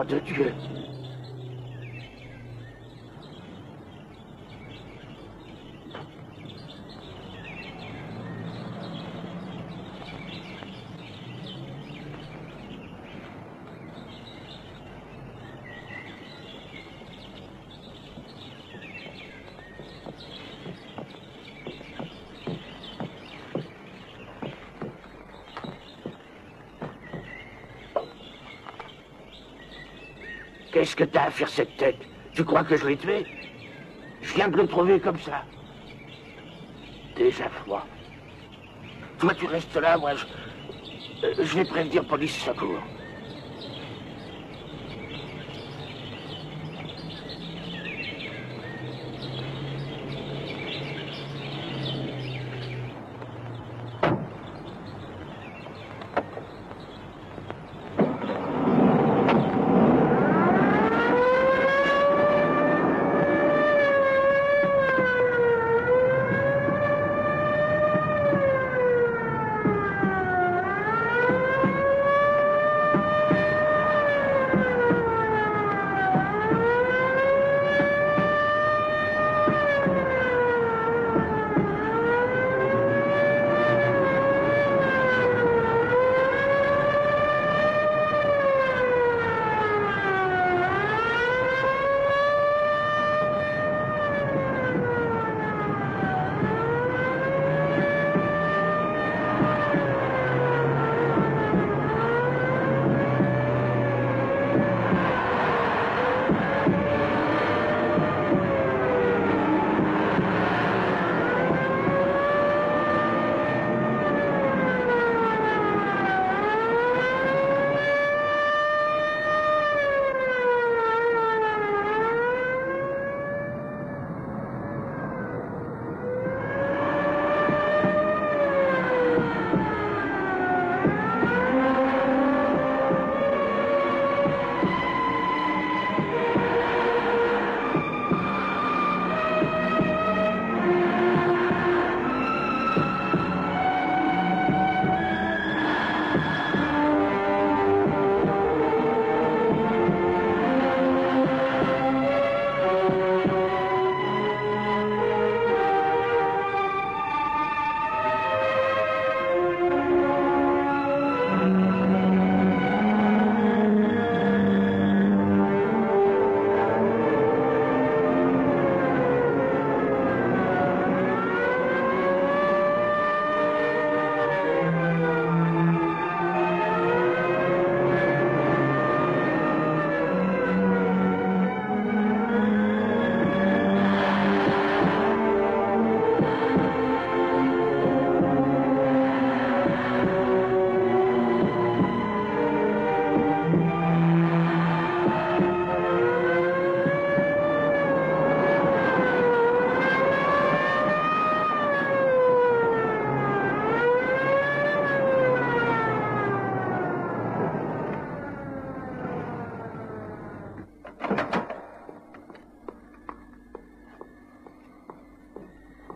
Nom de Dieu. Qu'est-ce que t'as à faire cette tête? Tu crois que je l'ai tué? Je viens de le trouver comme ça. Déjà froid. Toi, tu restes là, moi, je vais prévenir police secours.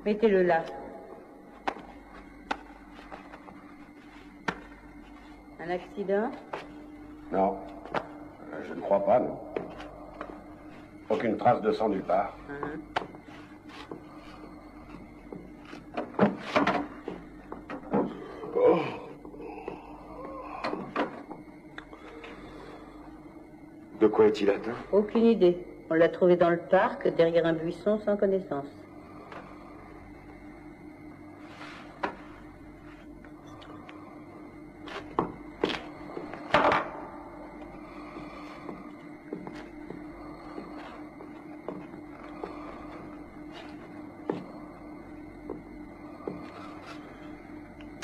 Mettez-le là. Un accident? Non. Je ne crois pas, non. Aucune trace de sang nulle part. Oh. De quoi est-il atteint? Aucune idée. On l'a trouvé dans le parc, derrière un buisson, sans connaissance.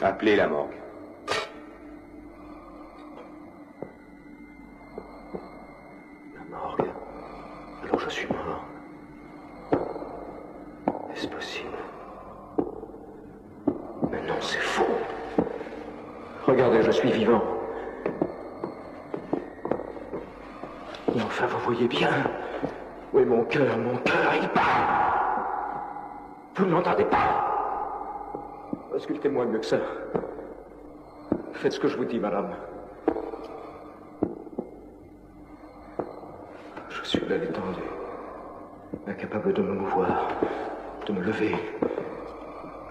Appelez la morgue. La morgue. Alors je suis mort. Est-ce possible? Mais non, c'est faux. Regardez, je suis vivant. Mais enfin, vous voyez bien. Où est mon cœur? Mon cœur, il bat. Vous ne l'entendez pas? Auscultez-moi mieux que ça. Faites ce que je vous dis, madame. sous la détendue. Incapable de me mouvoir, de me lever,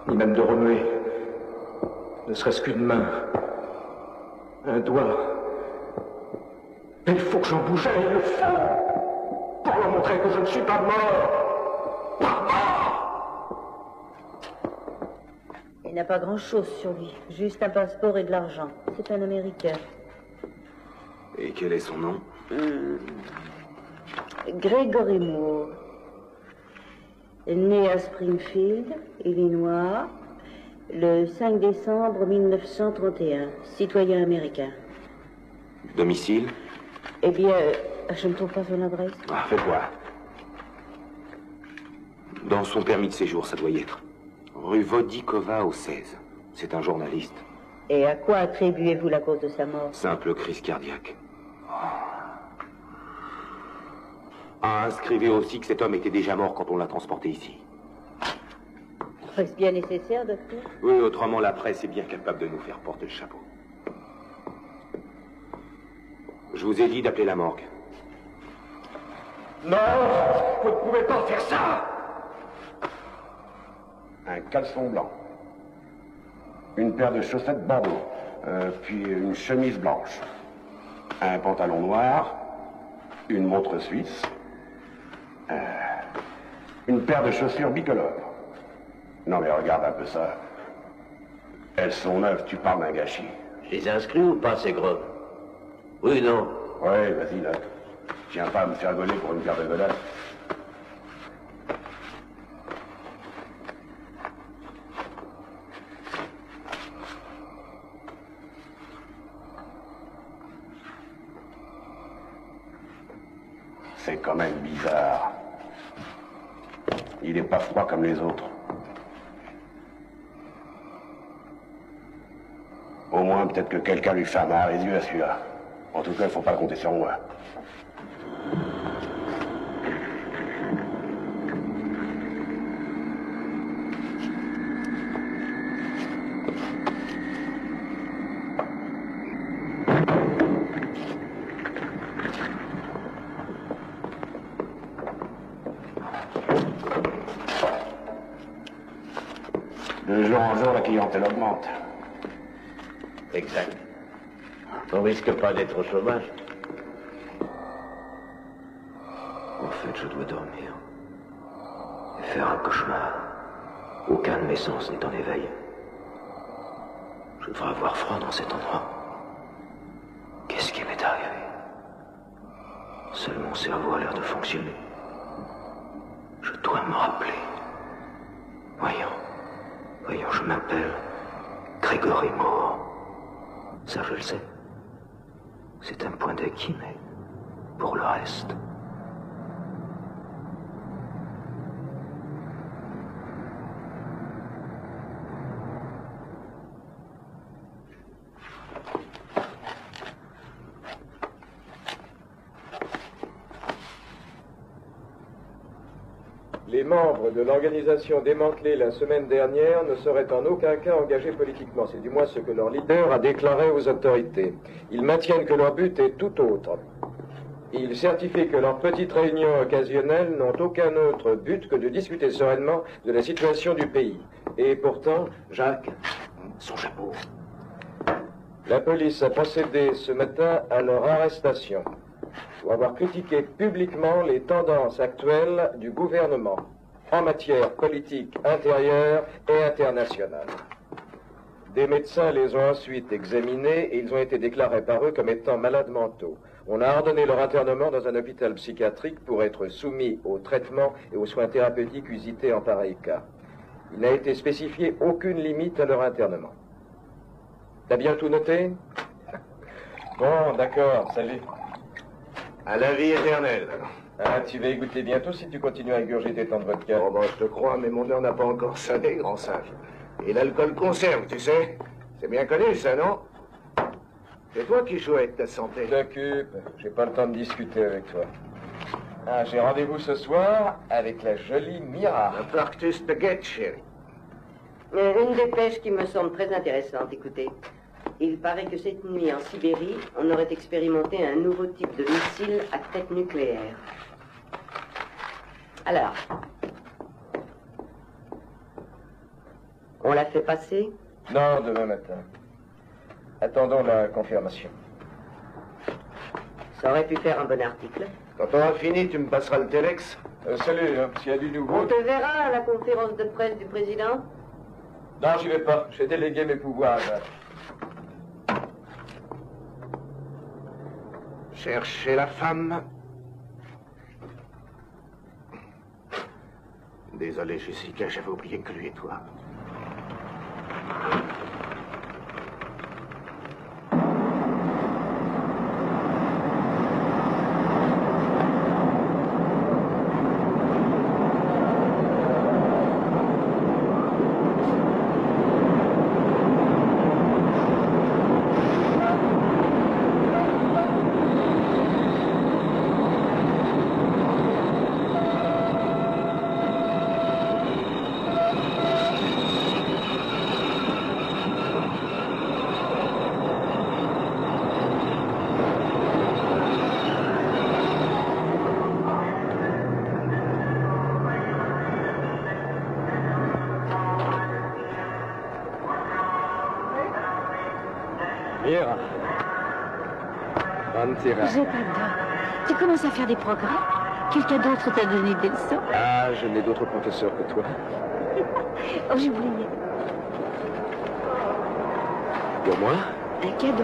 ni même de remuer. Ne serait-ce qu'une main, un doigt. Mais il faut que j'en bouge, il le faut, pour leur montrer que je ne suis pas mort. Pas mort. Il n'a pas grand-chose sur lui, juste un passeport et de l'argent. C'est un Américain. Et quel est son nom? Gregory Moore. Né à Springfield, Illinois, le 5 décembre 1931. Citoyen américain. Domicile? Eh bien, je ne trouve pas son adresse. Ah, faites voir. Dans son permis de séjour, ça doit y être. Rue Vodikova au 16. C'est un journaliste. Et à quoi attribuez-vous la cause de sa mort? Simple crise cardiaque. Ah, inscrivez aussi que cet homme était déjà mort quand on l'a transporté ici. Est-ce bien nécessaire, docteur? Oui, autrement la presse est bien capable de nous faire porter le chapeau. Je vous ai dit d'appeler la morgue. Non, vous ne pouvez pas faire ça. Un caleçon blanc. Une paire de chaussettes bordeaux. Puis une chemise blanche. Un pantalon noir. Une montre suisse. Une paire de chaussures bicolores. Non mais regarde un peu ça. Elles sont neuves, tu parles d'un gâchis. Je les inscris ou pas, ces gros? Oui, non. Ouais, vas-y, là. Tiens pas à me faire gauler pour une paire de godasses. C'est quand même bizarre. Il est pas froid comme les autres. Au moins, peut-être que quelqu'un lui fermera les yeux à celui-là. En tout cas, il faut pas compter sur moi. De jour en jour, la clientèle augmente. Exact. On risque pas d'être au chômage. En fait, je dois dormir. Et faire un cauchemar. Aucun de mes sens n'est en éveil. Je devrais avoir froid dans cet endroit. Qu'est-ce qui m'est arrivé? Seul mon cerveau a l'air de fonctionner. Je dois me rappeler. Voyons, je m'appelle Gregory Moore. Ça, je le sais. C'est un point d'acquis, mais pour le reste... Les membres de l'organisation démantelée la semaine dernière ne seraient en aucun cas engagés politiquement. C'est du moins ce que leur leader a déclaré aux autorités. Ils maintiennent que leur but est tout autre. Ils certifient que leurs petites réunions occasionnelles n'ont aucun autre but que de discuter sereinement de la situation du pays. Et pourtant, Jacques, son chapeau. la police a procédé ce matin à leur arrestation pour avoir critiqué publiquement les tendances actuelles du gouvernement en matière politique intérieure et internationale. Des médecins les ont ensuite examinés et ils ont été déclarés par eux comme étant malades mentaux. On a ordonné leur internement dans un hôpital psychiatrique pour être soumis aux traitements et aux soins thérapeutiques usités en pareil cas. Il n'a été spécifié aucune limite à leur internement. T'as bien tout noté? Bon, d'accord, salut. À la vie éternelle. Ah, tu vas y goûter bientôt si tu continues à ingurgiter tant de vodka. Oh, bon, je te crois, mais mon heure n'a pas encore sonné, grand sage. Et l'alcool conserve, tu sais. C'est bien connu, ça, non? C'est toi qui joues avec ta santé. Je t'occupe, j'ai pas le temps de discuter avec toi. Ah, j'ai rendez-vous ce soir avec la jolie Mira. Infarctus de guette, chérie. Une dépêche qui me semble très intéressante, écoutez. Il paraît que cette nuit, en Sibérie, on aurait expérimenté un nouveau type de missile à tête nucléaire. Alors, on l'a fait passer? Non, demain matin. Attendons la confirmation. Ça aurait pu faire un bon article. Quand on aura fini, tu me passeras le téléx. Salut, hein, s'il y a du nouveau... On te verra à la conférence de presse du président. Non, j'y vais pas. J'ai délégué mes pouvoirs. Chercher la femme. Désolé, Jessica, j'avais oublié que lui et toi. J'ai pas d'heure. Tu commences à faire des progrès? Quelqu'un d'autre t'a donné des leçons? Ah, je n'ai d'autres professeurs que toi. Oh, j'ai oublié. Pour moi? Un cadeau.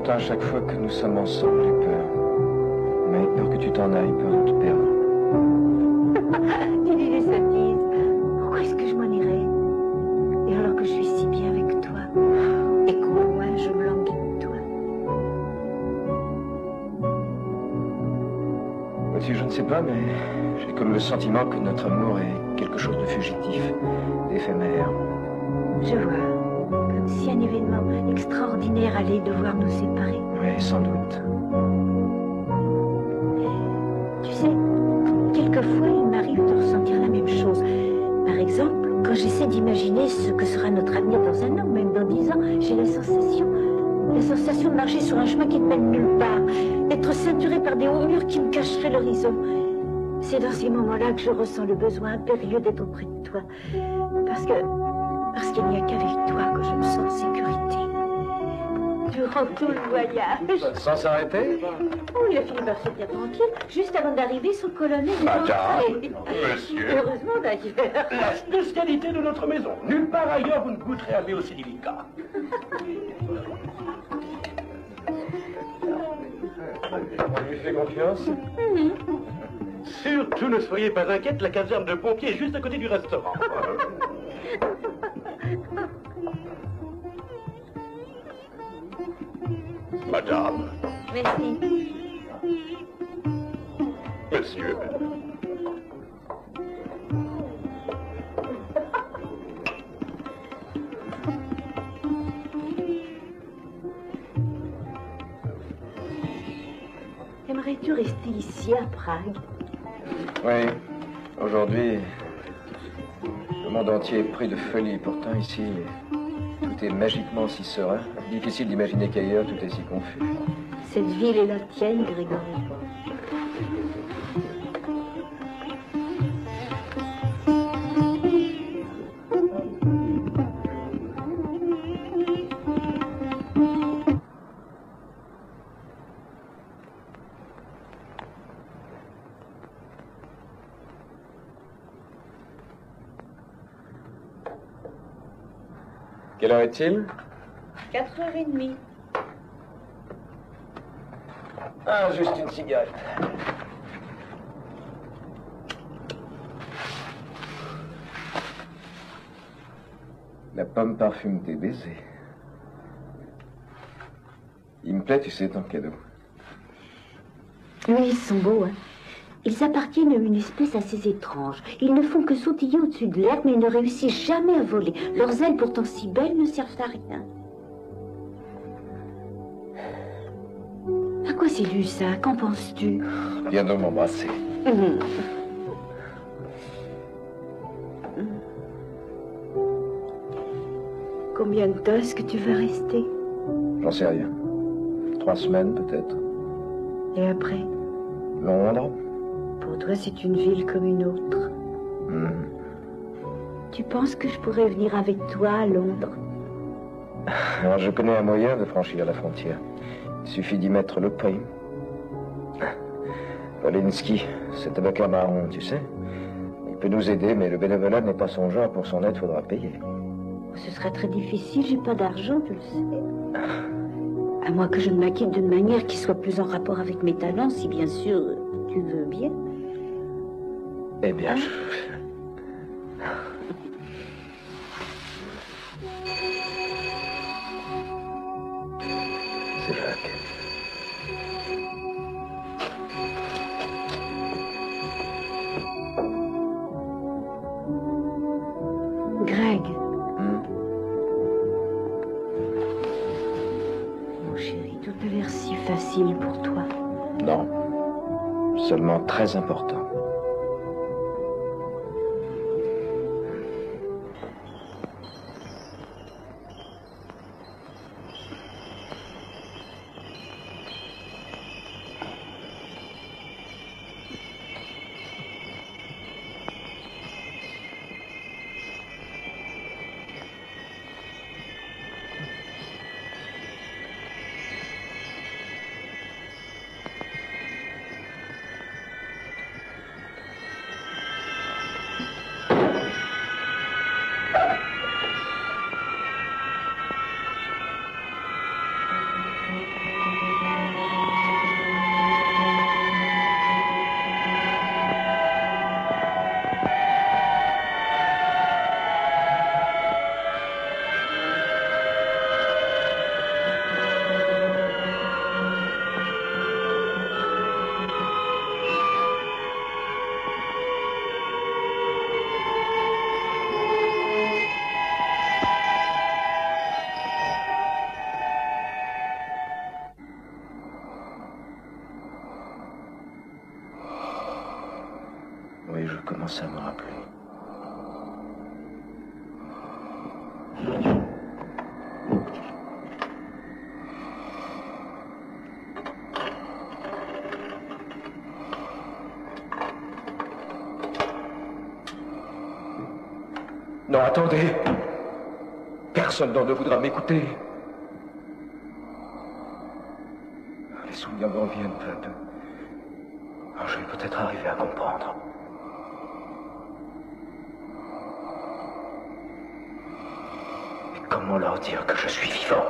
À chaque fois que nous sommes ensemble, j'ai peur. Mais peur que tu t'en ailles, peur de te perdre. Tu dis des sottises. Pourquoi est-ce que je m'en irais? Et alors que je suis si bien avec toi, et qu'au loin je me languis de toi. Vois-tu, je ne sais pas, mais j'ai comme le sentiment que notre amour est quelque chose de fugitif, d'éphémère. Je vois. Comme si un événement extraordinaire allait devoir nous séparer. Oui, sans doute. Tu sais, quelquefois, il m'arrive de ressentir la même chose. Par exemple, quand j'essaie d'imaginer ce que sera notre avenir dans 1 an, même dans 10 ans, j'ai la sensation de marcher sur un chemin qui ne mène nulle part, d'être ceinturé par des hauts murs qui me cacheraient l'horizon. C'est dans ces moments-là que je ressens le besoin impérieux d'être auprès de toi. Parce qu'il n'y a qu'avec toi que je me sens en sécurité. Durant tout le voyage. Sans s'arrêter? Oh, il a fini par se tenir tranquille, juste avant d'arriver sur le colonel. Madame, monsieur. Heureusement d'ailleurs. La spécialité de notre maison. Nulle part ailleurs vous ne goûterez à aussi délicat. On lui fait confiance? Surtout ne soyez pas inquiète, la caserne de pompiers est juste à côté du restaurant. Madame. Merci. Monsieur. Aimerais-tu rester ici à Prague? Oui, aujourd'hui, le monde entier est pris de folie. Pourtant, ici, tout est magiquement si serein. Difficile d'imaginer qu'ailleurs, tout est si confus. Cette ville est la tienne, Grégory. Quelle heure est-il? 4h30. Ah, juste une cigarette. La pomme parfume tes baisers. Il me plaît, tu sais, ton cadeau. Oui, ils sont beaux, hein. Ils appartiennent à une espèce assez étrange. Ils ne font que sautiller au-dessus de l'air, mais ils ne réussissent jamais à voler. Leurs ailes, pourtant si belles, ne servent à rien. À quoi c'est dû ça? Qu'en penses-tu? Viens donc m'embrasser. Combien de temps est-ce que tu vas rester? J'en sais rien. 3 semaines peut-être. Et après? Londres. Pour toi, c'est une ville comme une autre. Tu penses que je pourrais venir avec toi à Londres? Alors, je connais un moyen de franchir la frontière. Il suffit d'y mettre le prix. Polinski, cet avocat marron, tu sais. Il peut nous aider, mais le bénévolat n'est pas son genre. Pour son aide, faudra payer. Ce serait très difficile, j'ai pas d'argent, tu le sais. À moins que je ne m'inquiète d'une manière qui soit plus en rapport avec mes talents, si bien sûr tu veux bien. Eh bien, C'est Jacques. Greg. Mon chéri, tout a l'air si facile pour toi. Non. Seulement très important. Oui, je commence à me rappeler. Non, attendez. Personne ne voudra m'écouter. Les souvenirs me reviennent peu à peu. Alors, je vais peut-être arriver à comprendre. Mais comment leur dire que je suis vivant?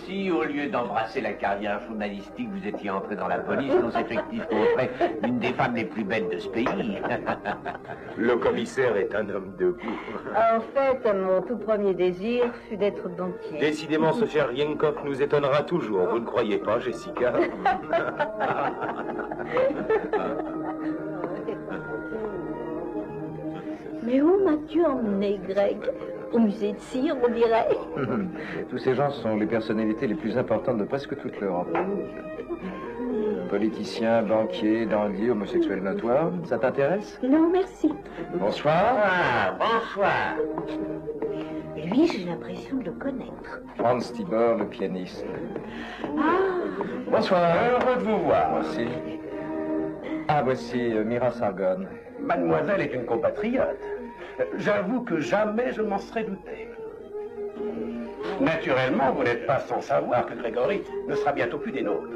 Si, au lieu d'embrasser la carrière journalistique, vous étiez entré dans la police, nos effectifs montraient une des femmes les plus belles de ce pays. Le commissaire est un homme de goût. En fait, mon tout premier désir fut d'être banquier. Décidément, ce cher Yenkov nous étonnera toujours. Vous ne croyez pas, Jessica? Mais où m'as-tu emmené, Greg? Au musée de cire, on dirait. Tous ces gens sont les personnalités les plus importantes de presque toute l'Europe. Politiciens, banquiers, dandies, homosexuels notoires. Ça t'intéresse? Non, merci. Bonsoir. Ah, bonsoir. Lui, j'ai l'impression de le connaître. Franz Tibor, le pianiste. Ah, Bonsoir. Heureux de vous voir. Merci. Ah, voici Mira Sargon. Mademoiselle est une compatriote. J'avoue que jamais je m'en serais douté. Naturellement, vous n'êtes pas sans savoir que Grégory ne sera bientôt plus des nôtres.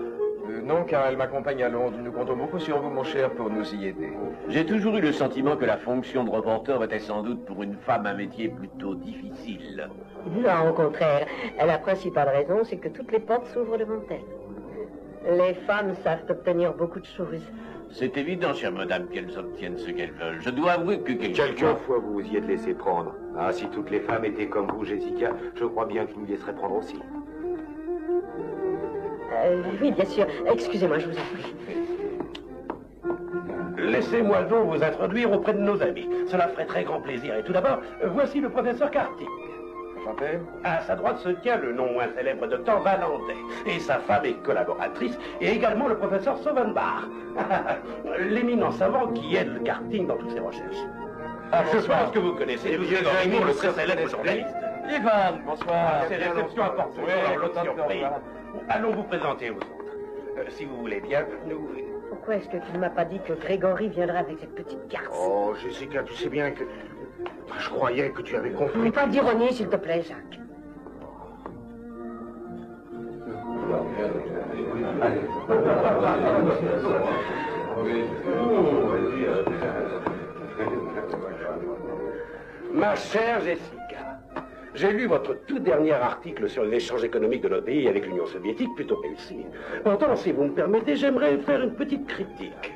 Non, car elle m'accompagne à Londres. Nous comptons beaucoup sur vous, mon cher, pour nous y aider. J'ai toujours eu le sentiment que la fonction de reporter était sans doute pour une femme un métier plutôt difficile. Non, au contraire. La principale raison, c'est que toutes les portes s'ouvrent devant elles. Les femmes savent obtenir beaucoup de choses. C'est évident, chère madame, qu'elles obtiennent ce qu'elles veulent. Je dois avouer que Quelquefois, vous vous y êtes laissé prendre. Ah, si toutes les femmes étaient comme vous, Jessica, je crois bien qu'ils nous laisseraient prendre aussi. Oui, bien sûr. Excusez-moi, je vous en prie. Laissez-moi donc vous introduire auprès de nos amis. Cela ferait très grand plaisir. Et tout d'abord, voici le professeur Kartik. Enchanté. À sa droite se tient le non moins célèbre docteur Valentin et sa femme et collaboratrice, et également le professeur Sovenbach, l'éminent savant qui aide le karting dans toutes ses recherches. Je pense que vous connaissez tous Grégory Moore, le très célèbre journaliste. Ivan, bonsoir. Ces réceptions apportent toujours leur lot de surprise. Allons vous présenter aux autres. Si vous voulez bien, nous... Pourquoi est-ce que tu ne m'as pas dit que Grégory viendra avec cette petite garce? Oh, Jessica, tu sais bien que... Je croyais que tu avais compris. Pas d'ironie, s'il te plaît, Jacques. Ma chère Jessica, j'ai lu votre tout dernier article sur l'échange économique de notre pays avec l'Union soviétique, plutôt réussi. Pourtant, si vous me permettez, j'aimerais faire une petite critique.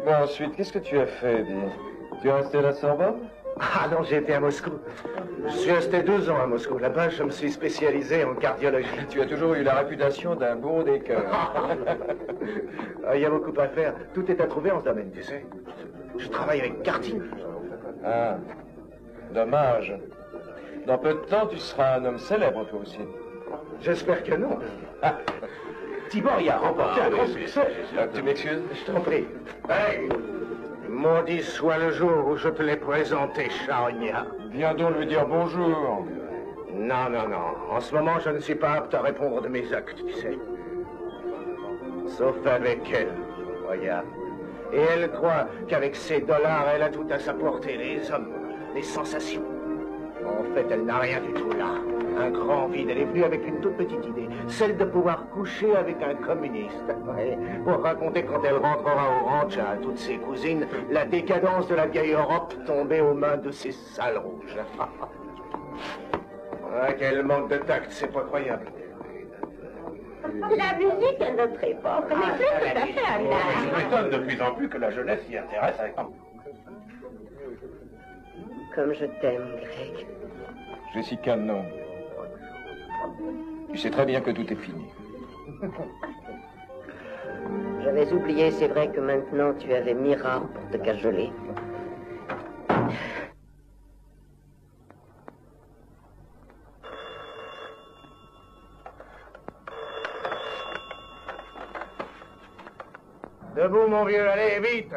Bon, ensuite, qu'est-ce que tu as fait, dis? Tu es resté à la Sorbonne? Ah non, j'ai été à Moscou. Je suis resté 2 ans à Moscou. Là-bas, je me suis spécialisé en cardiologie. Tu as toujours eu la réputation d'un bon des cœurs. Il y a beaucoup à faire. Tout est à trouver en ce domaine, tu sais. Je travaille avec karting. Ah, dommage. Dans peu de temps, tu seras un homme célèbre, toi aussi. J'espère que non. Tibor y a remporté un grand succès. Tu m'excuses? Je t'en prie. Hey, maudit soit le jour où je te l'ai présenté, Charognat. Viens donc lui dire bonjour. Non, non, non. En ce moment, je ne suis pas apte à répondre de mes actes, tu sais. Sauf avec elle, regarde. Et elle croit qu'avec ses dollars, elle a tout à sa portée, les hommes, les sensations. En fait, elle n'a rien du tout là. Un grand vide. Elle est venue avec une toute petite idée, celle de pouvoir coucher avec un communiste. Ouais, pour raconter quand elle rentrera au ranch à toutes ses cousines la décadence de la vieille Europe tombée aux mains de ces sales rouges. Ah, quel manque de tact, c'est pas croyable. La musique à notre époque n'est plus tout à fait à l'âge. Je m'étonne de plus en plus que la jeunesse s'y intéresse avec... Comme je t'aime, Greg. Jessica, non. Tu sais très bien que tout est fini. J'avais oublié, c'est vrai que maintenant tu avais Mira pour te cajoler. Debout, mon vieux, allez, vite.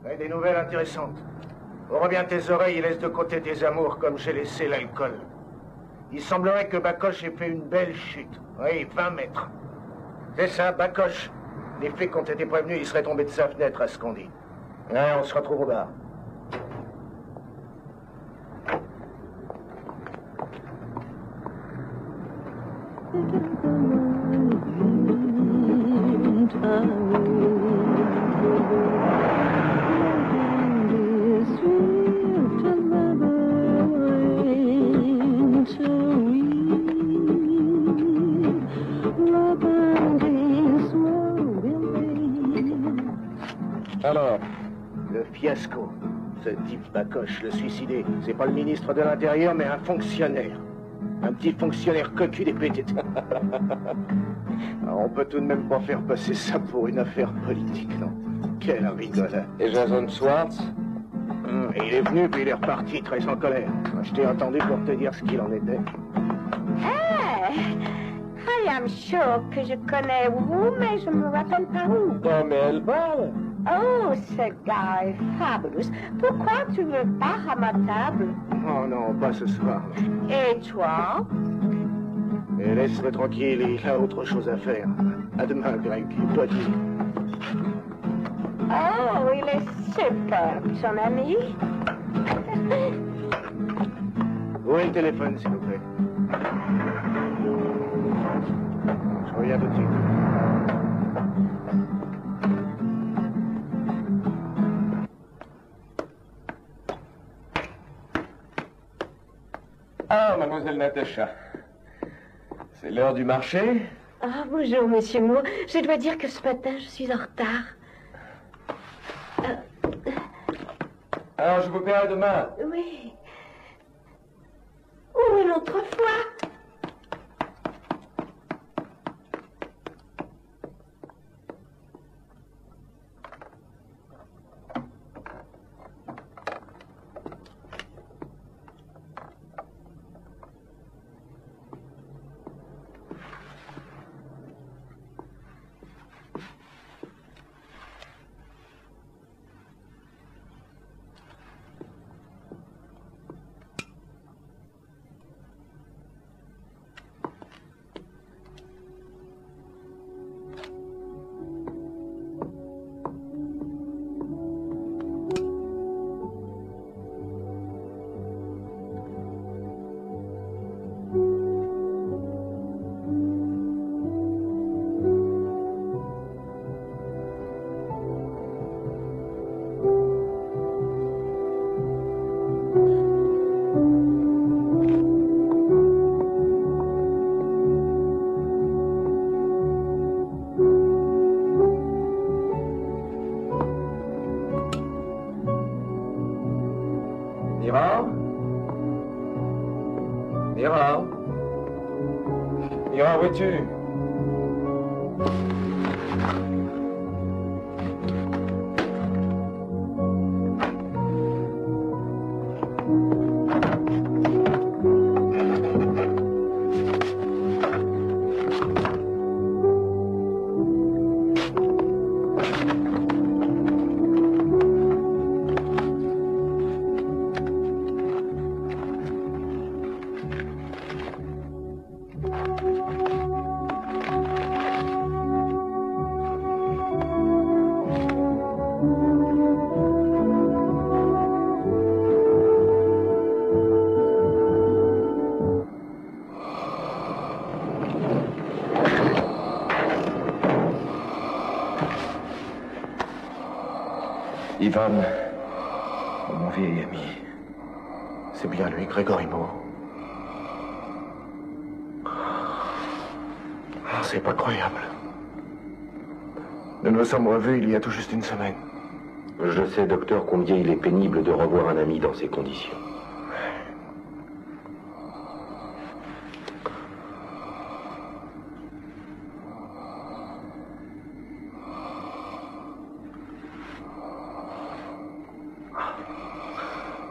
J'ai des nouvelles intéressantes. Ouvre bien tes oreilles et laisse de côté tes amours comme j'ai laissé l'alcool. Il semblerait que Bacoche ait fait une belle chute. Oui, 20 mètres. C'est ça, Bacoche. Les flics ont été prévenus, il serait tombé de sa fenêtre, à ce qu'on dit. Ouais, on se retrouve au bar. Alors? Le fiasco. Ce type Bacoche, le suicidé, c'est pas le ministre de l'Intérieur, mais un fonctionnaire. Un petit fonctionnaire cocu des pétites. On peut tout de même pas faire passer ça pour une affaire politique, non? Quelle rigolade. Et Jason Schwartz? Il est venu, puis il est reparti, très en colère. Je t'ai attendu pour te dire ce qu'il en était. I am sure que je connais vous, mais je me rappelle pas où. Non, mais elle parle. Oh, ce gars est fabuleux. Pourquoi tu veux pas à ma table? Oh non, pas ce soir. Et toi? Et laisse-le tranquille, il a autre chose à faire. À demain, Greg, pas dit. Oh, il est super, son ami. Où est le téléphone, s'il vous plaît? Je reviens tout de suite. Ah, mademoiselle Natacha. C'est l'heure du marché? Ah, bonjour, monsieur Moore. Je dois dire que ce matin, je suis en retard. Alors, je vous paierai demain. Oui. Ou une autre fois. Mira? Mira? Mira, où es-tu? Ivan, mon vieil ami. C'est bien lui, Grégory Moore. Ah, c'est pas croyable. Nous nous sommes revus il y a tout juste une semaine. Je sais, docteur, combien il est pénible de revoir un ami dans ces conditions.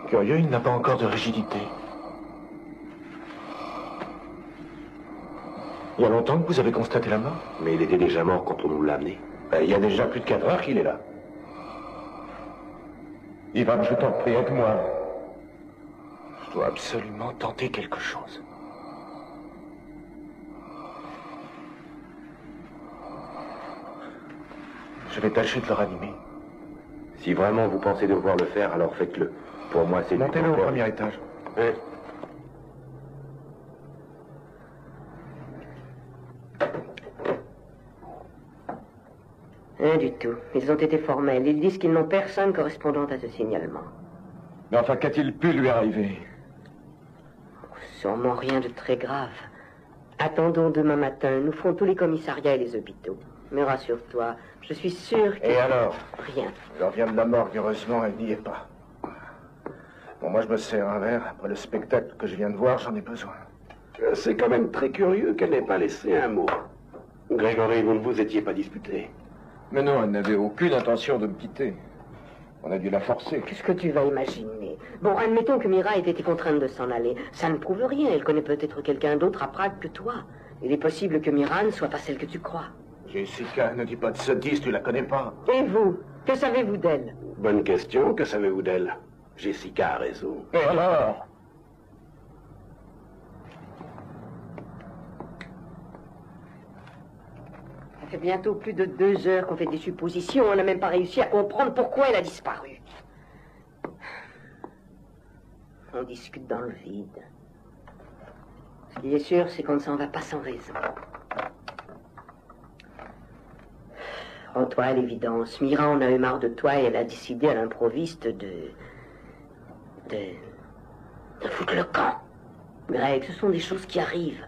Curieux, il n'a pas encore de rigidité. Il y a longtemps que vous avez constaté la mort? Mais il était déjà mort quand on nous l'a amené. Il y a déjà plus de 4 heures qu'il est là. Ivan, je t'en prie, aide-moi. Je dois absolument tenter quelque chose. Je vais tâcher de le ranimer. Si vraiment vous pensez devoir le faire, alors faites-le. Pour moi, c'est... Montez-le au premier étage. Oui. Rien du tout. Ils ont été formels. Ils disent qu'ils n'ont personne correspondant à ce signalement. Mais enfin, qu'a-t-il pu lui arriver? Sûrement rien de très grave. Attendons demain matin. Nous ferons tous les commissariats et les hôpitaux. Mais rassure-toi, je suis sûr que... Et alors? Rien. Je reviens de la morgue, heureusement, elle n'y est pas. Bon, moi, je me sers un verre. Après le spectacle que je viens de voir, j'en ai besoin. C'est quand même très curieux qu'elle n'ait pas laissé un mot. Grégory, vous ne vous étiez pas disputé. Mais non, elle n'avait aucune intention de me quitter. On a dû la forcer. Qu'est-ce que tu vas imaginer? Bon, admettons que Mira ait été contrainte de s'en aller. Ça ne prouve rien. Elle connaît peut-être quelqu'un d'autre à Prague que toi. Il est possible que Mira ne soit pas celle que tu crois. Jessica, ne dis pas de sottises, tu la connais pas. Et vous? Que savez-vous d'elle? Bonne question, que savez-vous d'elle? Jessica a raison. Et alors? fait bientôt plus de 2 heures qu'on fait des suppositions. On n'a même pas réussi à comprendre pourquoi elle a disparu. On discute dans le vide. Ce qui est sûr, c'est qu'on ne s'en va pas sans raison. Oh, toi, à l'évidence, Mira en a eu marre de toi et elle a décidé à l'improviste de foutre le camp. Greg, ce sont des choses qui arrivent.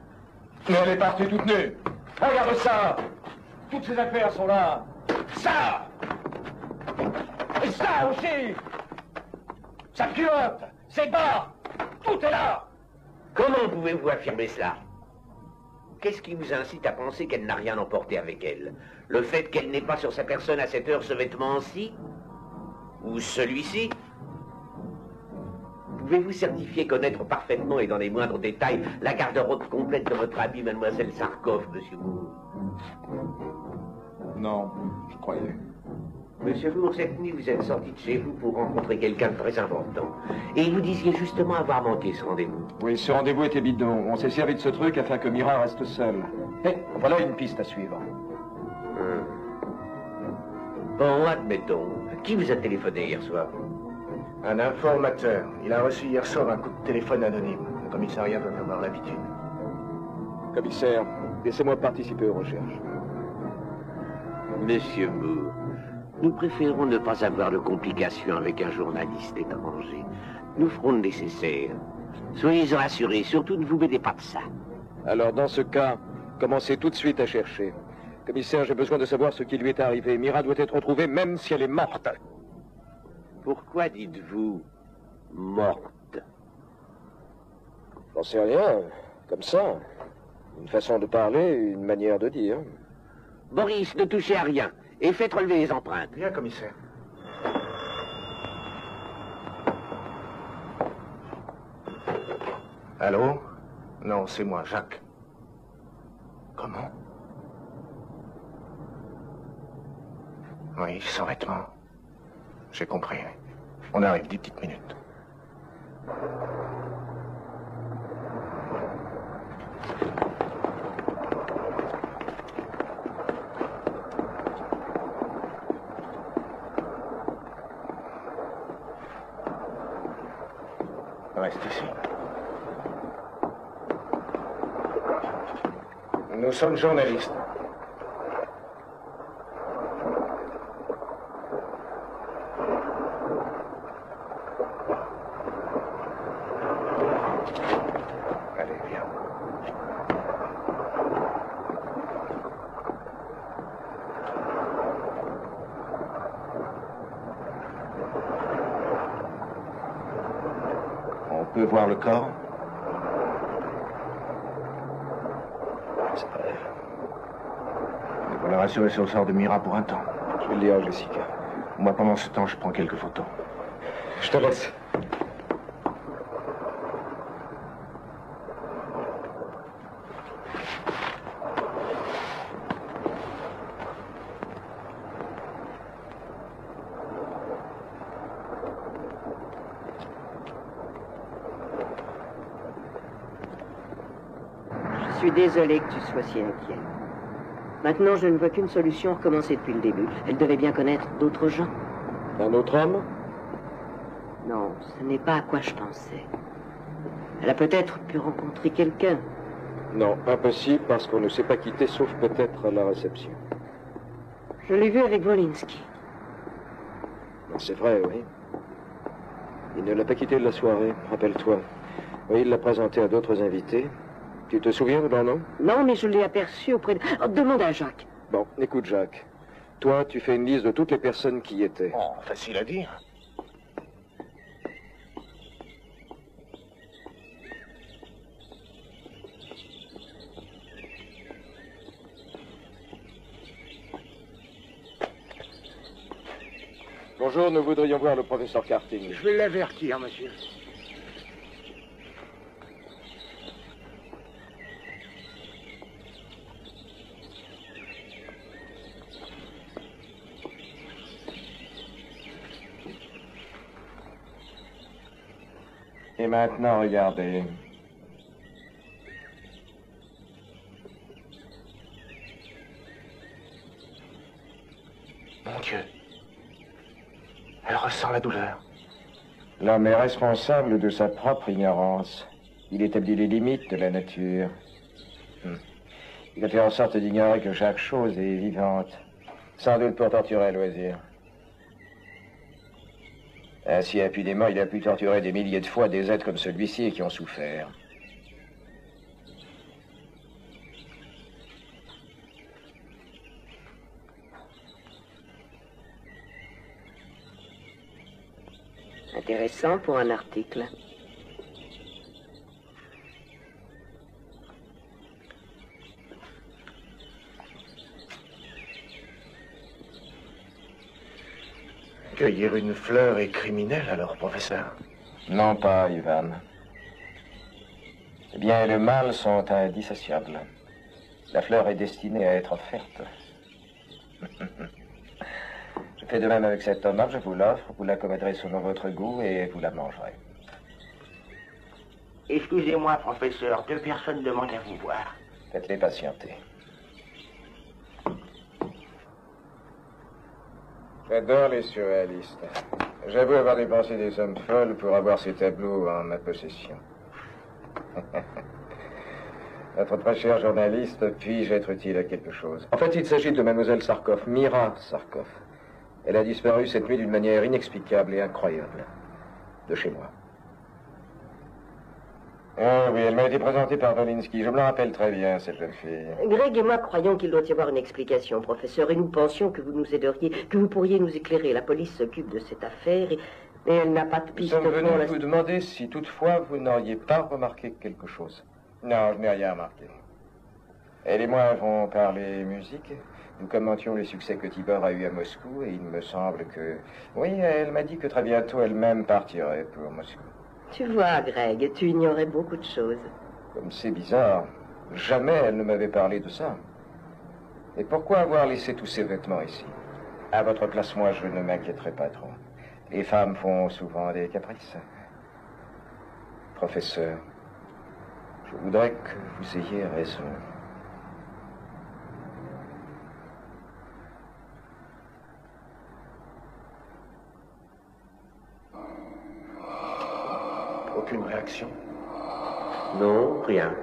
Mais elle est partie toute nue. Regarde ça. Toutes ces affaires sont là. Ça. Et ça aussi. Sa culotte, ses bas, tout est là. Comment pouvez-vous affirmer cela? Qu'est-ce qui vous incite à penser qu'elle n'a rien emporté avec elle? Le fait qu'elle n'ait pas sur sa personne à cette heure ce vêtement-ci? Ou celui-ci? Pouvez-vous certifier connaître parfaitement et dans les moindres détails la garde-robe complète de votre amie, mademoiselle Sarkov, monsieur Moore? Non, je croyais. Monsieur Moore, cette nuit, vous êtes sorti de chez vous pour rencontrer quelqu'un de très important. Et vous disiez justement avoir manqué ce rendez-vous. Oui, ce rendez-vous était bidon. On s'est servi de ce truc afin que Mira reste seule. Et voilà une piste à suivre. Bon, admettons. Qui vous a téléphoné hier soir? Un informateur. Il a reçu hier soir un coup de téléphone anonyme. Le commissariat doit avoir l'habitude. Commissaire, laissez-moi participer aux recherches. Monsieur Moore, nous préférons ne pas avoir de complications avec un journaliste étranger. Nous ferons le nécessaire. Soyez rassurés, surtout ne vous mêlez pas de ça. Alors, dans ce cas, commencez tout de suite à chercher. Commissaire, j'ai besoin de savoir ce qui lui est arrivé. Mira doit être retrouvée même si elle est morte. Pourquoi dites-vous morte? J'en sais rien. Comme ça. Une façon de parler, une manière de dire. Boris, ne touchez à rien et faites relever les empreintes. Bien, commissaire. Allô? Non, c'est moi, Jacques. Comment? Oui, sans vêtements. J'ai compris. On arrive, 10 petites minutes. Reste ici. Nous sommes journalistes. Allez, viens. On peut voir le corps? C'est vrai. Il faut la rassurer sur le sort de Mira pour un temps. Je vais le dire à Jessica. Moi, pendant ce temps, je prends quelques photos. Je te laisse. Je suis désolé que tu sois si inquiet. Maintenant, je ne vois qu'une solution, recommencer depuis le début. Elle devait bien connaître d'autres gens. Un autre homme? Non, ce n'est pas à quoi je pensais. Elle a peut-être pu rencontrer quelqu'un. Non, impossible parce qu'on ne s'est pas quitté sauf peut-être à la réception. Je l'ai vu avec Wolinski. C'est vrai, oui. Il ne l'a pas quitté de la soirée, rappelle-toi. Oui, il l'a présenté à d'autres invités. Tu te souviens de leur nom? Non, mais je l'ai aperçu auprès de... Oh, demande à Jacques. Bon, écoute, Jacques. Toi, tu fais une liste de toutes les personnes qui y étaient. Oh, facile à dire. Bonjour, nous voudrions voir le professeur Karting. Je vais l'avertir, monsieur. Et maintenant, regardez. Mon Dieu. Elle ressent la douleur. L'homme est responsable de sa propre ignorance. Il établit les limites de la nature. Il a fait en sorte d'ignorer que chaque chose est vivante. Sans doute pour torturer à loisir. Ainsi, impunément, il a pu torturer des milliers de fois des êtres comme celui-ci qui ont souffert. Intéressant pour un article. Cueillir une fleur est criminel alors, professeur? Non pas, Ivan. Le bien et le mal sont indissociables. La fleur est destinée à être offerte. Je fais de même avec cette tomate, je vous l'offre, vous la commettrez selon votre goût et vous la mangerez. Excusez-moi, professeur, 2 personnes demandent à vous voir. Faites-les patienter. J'adore les surréalistes. J'avoue avoir dépensé des sommes folles pour avoir ces tableaux en ma possession. Notre très cher journaliste, puis-je être utile à quelque chose? En fait, il s'agit de mademoiselle Sarkov, Mira Sarkov. Elle a disparu cette nuit d'une manière inexplicable et incroyable. De chez moi. Ah oui, elle m'a été présentée par Volinsky. Je me la rappelle très bien, cette jeune fille. Greg et moi croyons qu'il doit y avoir une explication, professeur, et nous pensions que vous nous aideriez, que vous pourriez nous éclairer. La police s'occupe de cette affaire et elle n'a pas de piste. Nous sommes venus vous demander si toutefois vous n'auriez pas remarqué quelque chose. Non, je n'ai rien remarqué. Elle et moi avons parlé musique. Nous commentions les succès que Tibor a eu à Moscou et il me semble que... Oui, elle m'a dit que très bientôt elle-même partirait pour Moscou. Tu vois, Greg, tu ignorais beaucoup de choses. Comme c'est bizarre. Jamais elle ne m'avait parlé de ça. Et pourquoi avoir laissé tous ces vêtements ici? À votre place, moi, je ne m'inquiéterai pas trop. Les femmes font souvent des caprices. Professeur, je voudrais que vous ayez raison. Aucune réaction? Non, rien.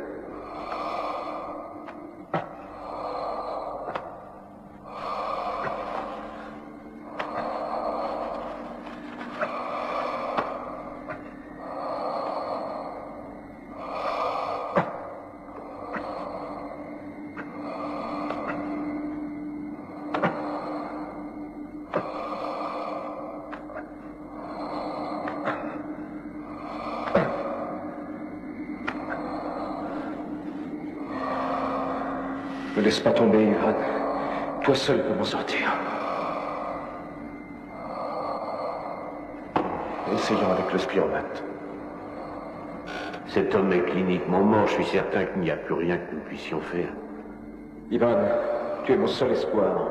Ne laisse pas tomber, Ivan. Toi seul peux m'en sortir. Essayons avec le spironate. Cet homme est cliniquement mort. Je suis certain qu'il n'y a plus rien que nous puissions faire. Ivan, tu es mon seul espoir.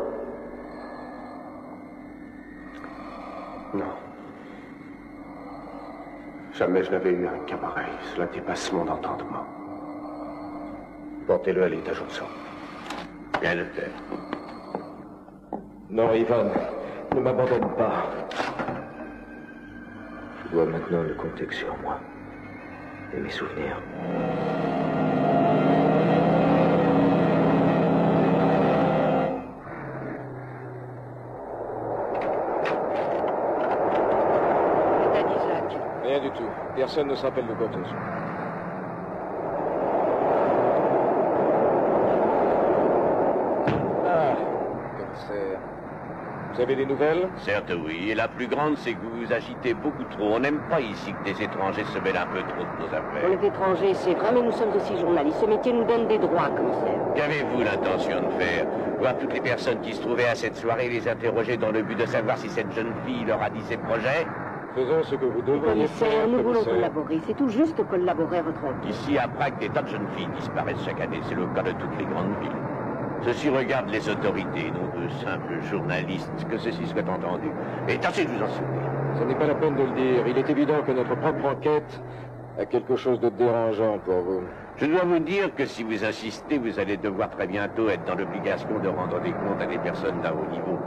Non. Jamais je n'avais eu un cas pareil. Cela dépasse mon entendement. Portez-le à l'étage au-dessous. Bien le faire. Non, Ivan, ne m'abandonne pas. Je dois maintenant ne compter que sur moi et mes souvenirs. T'as dit, Jacques? Rien du tout. Personne ne s'appelle de Gotos. Vous avez des nouvelles? Certes, oui. Et la plus grande, c'est que vous vous agitez beaucoup trop. On n'aime pas ici que des étrangers se mêlent un peu trop de nos affaires. On est étrangers, c'est vrai, mais nous sommes aussi journalistes. Ce métier nous donne des droits, commissaire. Qu'avez-vous l'intention de faire? Voir toutes les personnes qui se trouvaient à cette soirée, les interroger dans le but de savoir si cette jeune fille leur a dit ses projets? Faisons ce que vous devriez faire, Commissaire, nous voulons commissaire. collaborer. C'est tout juste collaborer à votre enquête. Ici, à Prague, des tas de jeunes filles disparaissent chaque année. C'est le cas de toutes les grandes villes. Ceci regarde les autorités, non de simples journalistes, que ceci soit entendu. Et tâchez de vous en souvenir. Ce n'est pas la peine de le dire. Il est évident que notre propre enquête a quelque chose de dérangeant pour vous. Je dois vous dire que si vous insistez, vous allez devoir très bientôt être dans l'obligation de rendre des comptes à des personnes d'un haut niveau.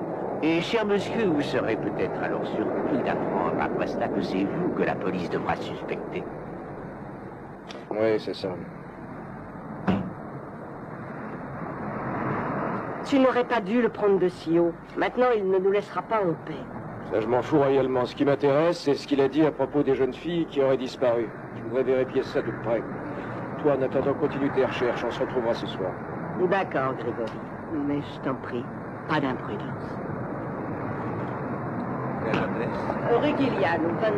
Et, cher monsieur, vous serez peut-être alors surpris d'apprendre après cela que c'est vous que la police devra suspecter. Oui, c'est ça. Tu n'aurais pas dû le prendre de si haut. Maintenant, il ne nous laissera pas en paix. Ça, je m'en fous royalement. Ce qui m'intéresse, c'est ce qu'il a dit à propos des jeunes filles qui auraient disparu. Je voudrais vérifier ça de près. Toi, en attendant, continue tes recherches. On se retrouvera ce soir. D'accord, Grégory. Mais je t'en prie, pas d'imprudence. Quelle adresse? Rue Gillian, 22.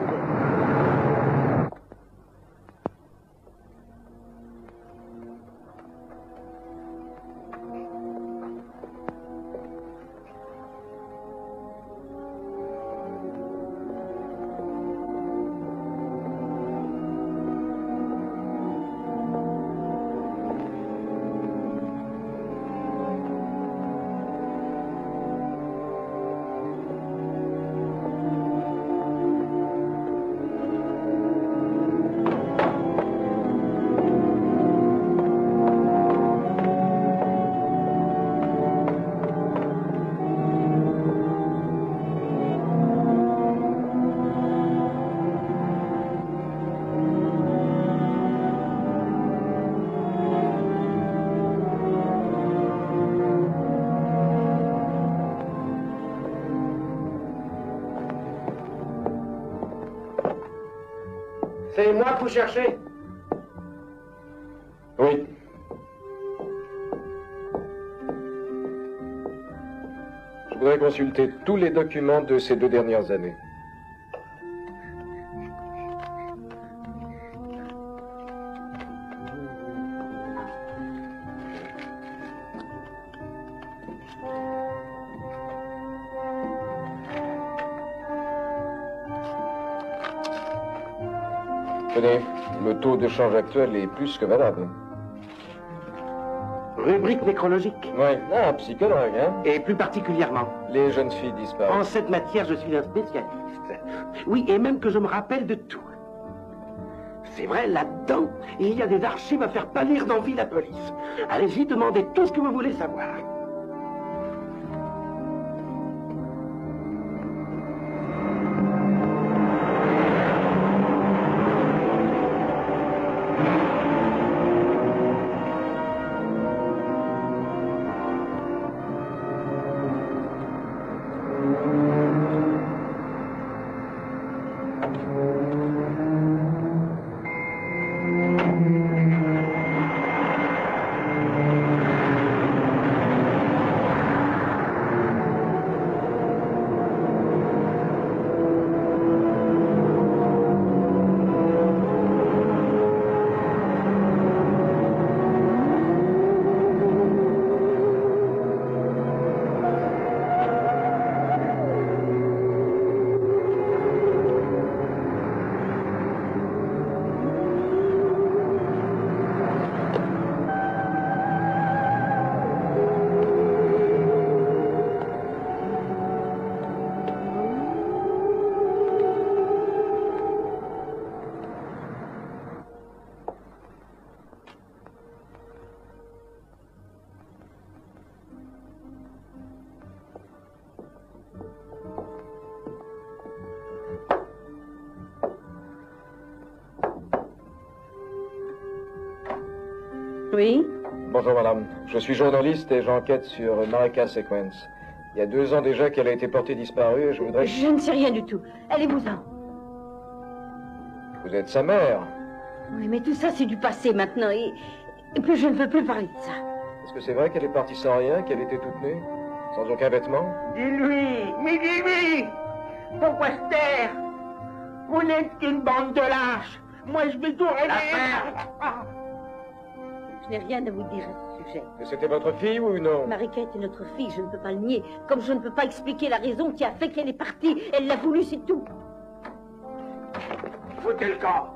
C'est moi que vous cherchez? Oui. Je voudrais consulter tous les documents de ces 2 dernières années. Tenez, le taux de change actuel est plus que valable. Rubrique nécrologique. Oui, ah, psychologue, hein? Et plus particulièrement. Les jeunes filles disparues. En cette matière, je suis un spécialiste. Oui, et même que je me rappelle de tout. C'est vrai, là-dedans, il y a des archives à faire pâlir d'envie la police. Allez-y, demandez tout ce que vous voulez savoir. Oui? Bonjour madame, je suis journaliste et j'enquête sur Marika Sequence. Il y a 2 ans déjà qu'elle a été portée disparue et je voudrais... Je ne sais rien du tout. Allez-vous-en. Vous êtes sa mère. Oui, mais tout ça, c'est du passé maintenant et puis je ne veux plus parler de ça. Est-ce que c'est vrai qu'elle est partie sans rien, qu'elle était toute nue? Sans aucun vêtement? Dis-lui, mais dis-lui! Pourquoi se taire? Vous n'êtes qu'une bande de lâches. Moi, je vais tout régler. Je n'ai rien à vous dire à ce sujet. Mais c'était votre fille ou non? Marika était notre fille, je ne peux pas le nier. Comme je ne peux pas expliquer la raison qui a fait qu'elle est partie. Elle l'a voulu, c'est tout. Foutez le camp.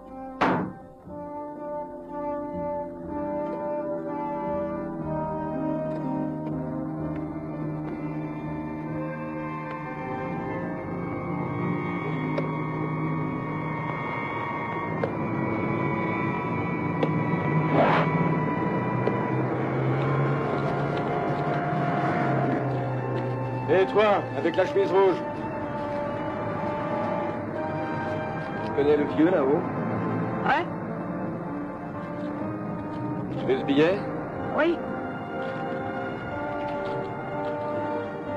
Et toi, avec la chemise rouge? Tu connais le vieux là-haut? Ouais? Tu veux ce billet? Oui.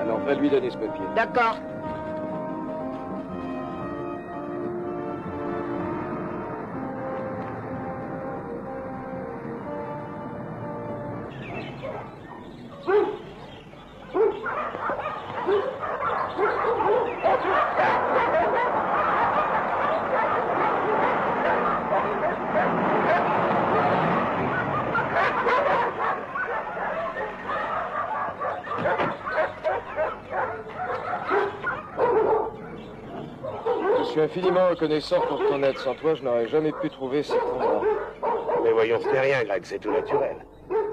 Alors va lui donner ce papier. D'accord. Je suis infiniment reconnaissant pour ton aide. Sans toi, je n'aurais jamais pu trouver cet endroit. Mais voyons, ce n'est rien, Greg, c'est tout naturel.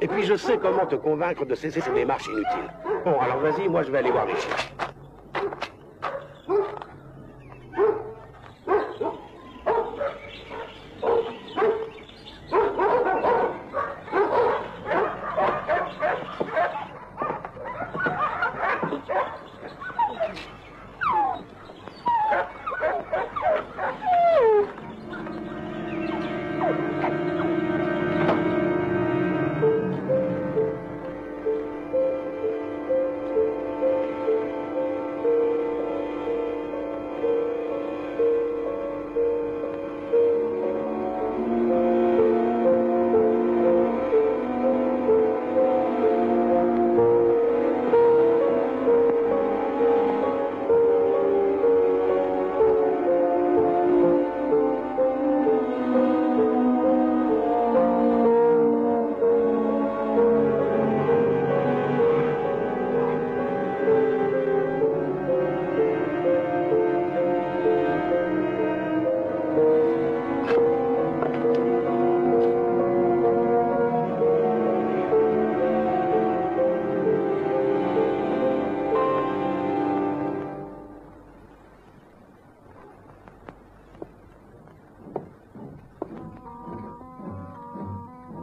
Et puis je sais comment te convaincre de cesser ces démarches inutiles. Bon, alors vas-y, moi je vais aller voir les chiens.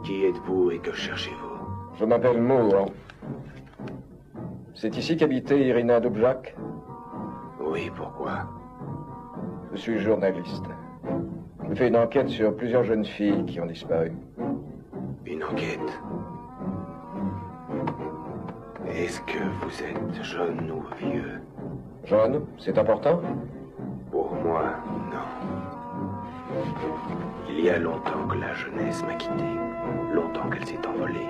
Qui êtes-vous et que cherchez-vous? Je m'appelle Moore. C'est ici qu'habitait Irina Dubjak? Oui, pourquoi? Je suis journaliste. Je fais une enquête sur plusieurs jeunes filles qui ont disparu. Une enquête? Est-ce que vous êtes jeune ou vieux? Jeune, c'est important? Pour moi, non. Il y a longtemps que la jeunesse m'a quitté. Longtemps qu'elle s'est envolée.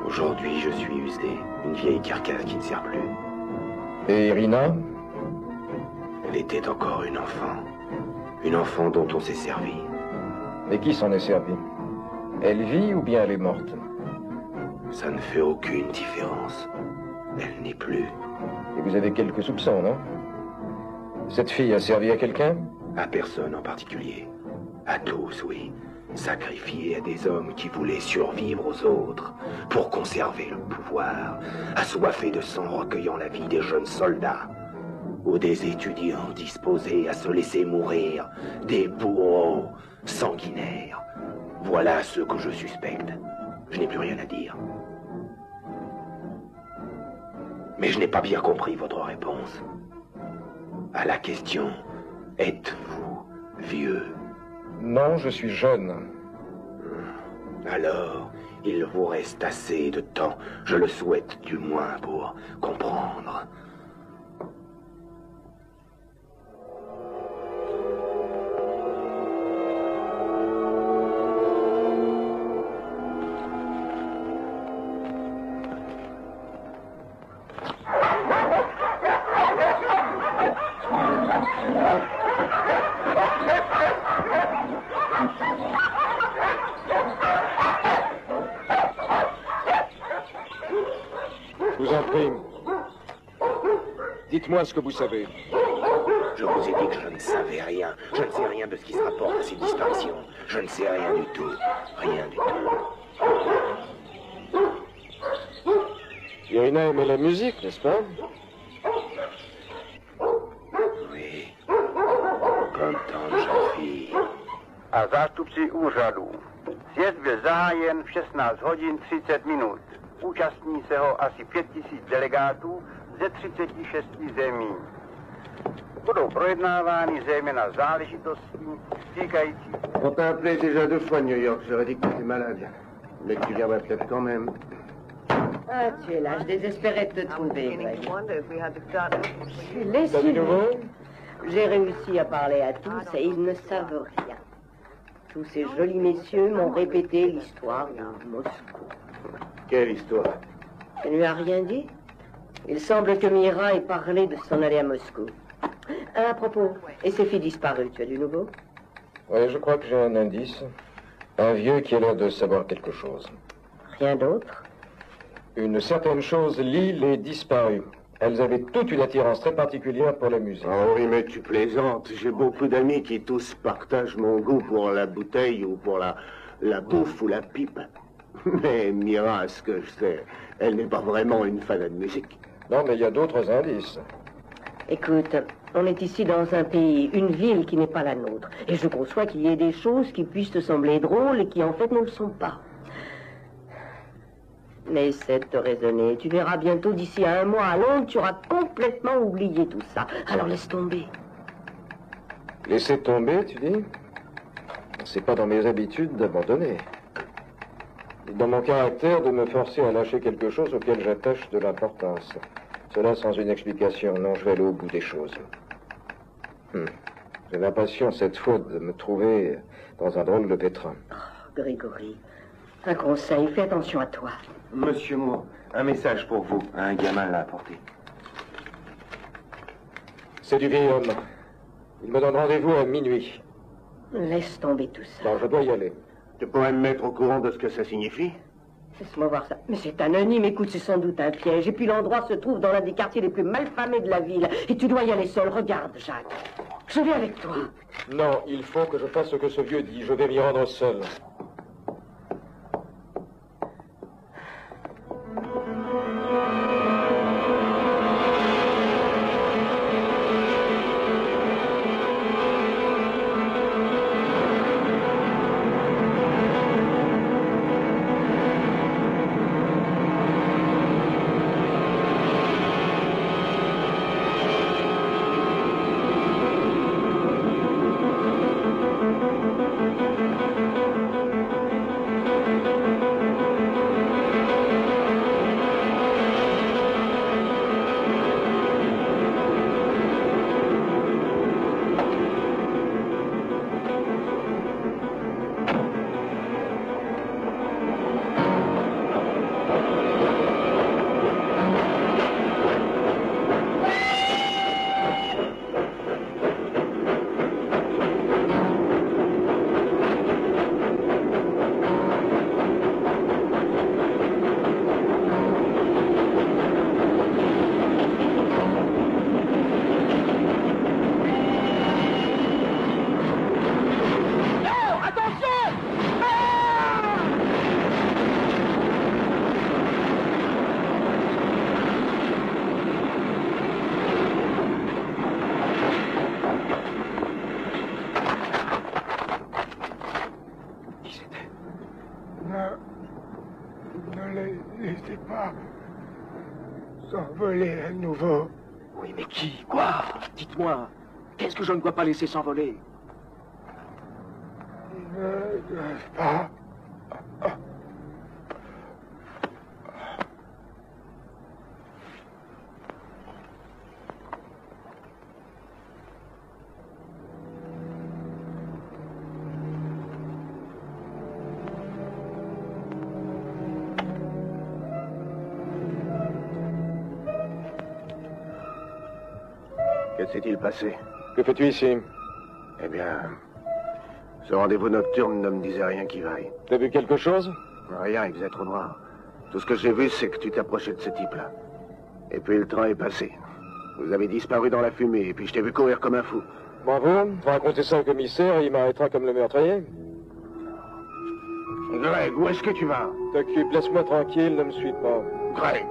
Aujourd'hui, je suis usé. Une vieille carcasse qui ne sert plus. Et Irina? Elle était encore une enfant. Une enfant dont on s'est servi. Mais qui s'en est servi? Elle vit ou bien elle est morte? Ça ne fait aucune différence. Elle n'est plus. Et vous avez quelques soupçons, non? Cette fille a servi à quelqu'un? À personne en particulier. À tous, oui. Sacrifiée à des hommes qui voulaient survivre aux autres pour conserver le pouvoir, assoiffés de sang recueillant la vie des jeunes soldats, ou des étudiants disposés à se laisser mourir, des bourreaux sanguinaires. Voilà ceux que je suspecte. Je n'ai plus rien à dire. Mais je n'ai pas bien compris votre réponse. À la question, êtes-vous vieux? Non, je suis jeune. Alors, il vous reste assez de temps, je le souhaite du moins, pour comprendre. Je vous en prie. Dites-moi ce que vous savez. Je vous ai dit que je ne savais rien. Je ne sais rien de ce qui se rapporte à ces disparitions. Je ne sais rien du tout. Rien du tout. Irina aimait la musique, n'est-ce pas? Oui. Comme tant de jeunes filles. A zástupci úřadu. Sjezd byl zahájen v 16 hodin 30 minut. Účastní se ho asi 5000 delegátů ze 36 zemí. Budou projednávány zejména záležitosti týkající... On t'a appelé déjà 2 fois de New York, j'aurais dit que tu étais malade. Mais tu viendrais peut-être quand même. Ah, tu es là, je désespérais de te trouver, Greg. Je suis lessivée. J'ai réussi à parler à tous et ils ne savent rien. Tous ces jolis messieurs m'ont répété l'histoire de Moscou. Quelle histoire? Tu ne lui as rien dit? Il semble que Mira ait parlé de s'en aller à Moscou. À propos, et ces filles disparues, tu as du nouveau? Oui, je crois que j'ai un indice. Un vieux qui a l'air de savoir quelque chose. Rien d'autre? Une certaine chose lie les disparus. Elles avaient toute une attirance très particulière pour la musique. Oh oui, mais tu plaisantes. J'ai beaucoup d'amis qui tous partagent mon goût pour la bouteille ou pour la bouffe ou la pipe. Mais Mira, à ce que je sais, elle n'est pas vraiment une fan de musique. Non, mais il y a d'autres indices. Écoute, on est ici dans un pays, une ville qui n'est pas la nôtre. Et je conçois qu'il y ait des choses qui puissent te sembler drôles et qui en fait ne le sont pas. Mais essaie de te raisonner. Tu verras bientôt, d'ici à 1 mois à Londres, tu auras complètement oublié tout ça. Alors laisse tomber. Laisser tomber, tu dis? C'est pas dans mes habitudes d'abandonner. Dans mon caractère de me forcer à lâcher quelque chose auquel j'attache de l'importance. Cela sans une explication. Non, je vais aller au bout des choses. J'ai l'impression cette fois de me trouver dans un drôle de pétrin. Oh, Grégory, un conseil, fais attention à toi. Monsieur Moore, un message pour vous. Un gamin l'a apporté. C'est du vieil homme. Il me donne rendez-vous à minuit. Laisse tomber tout ça. Non, je dois y aller. Tu pourrais me mettre au courant de ce que ça signifie? Laisse-moi voir ça. Mais c'est anonyme, écoute, c'est sans doute un piège. Et puis l'endroit se trouve dans l'un des quartiers les plus malfamés de la ville. Et tu dois y aller seul. Regarde, Jacques. Je vais avec toi. Non, il faut que je fasse ce que ce vieux dit. Je vais m'y rendre seul. S'envoler à nouveau. Oui, mais qui? Quoi? Dites-moi. Qu'est-ce que je ne dois pas laisser s'envoler? Ils ne doivent pas. Que s'est-il passé? Que fais-tu ici? Eh bien, ce rendez-vous nocturne ne me disait rien qui vaille. T'as vu quelque chose? Rien, il faisait trop noir. Tout ce que j'ai vu, c'est que tu t'approchais de ce type-là. Et puis le train est passé. Vous avez disparu dans la fumée, et puis je t'ai vu courir comme un fou. Bravo, racontez ça au commissaire, il m'arrêtera comme le meurtrier. Greg, où est-ce que tu vas? T'occupe, laisse-moi tranquille, ne me suis pas. Greg!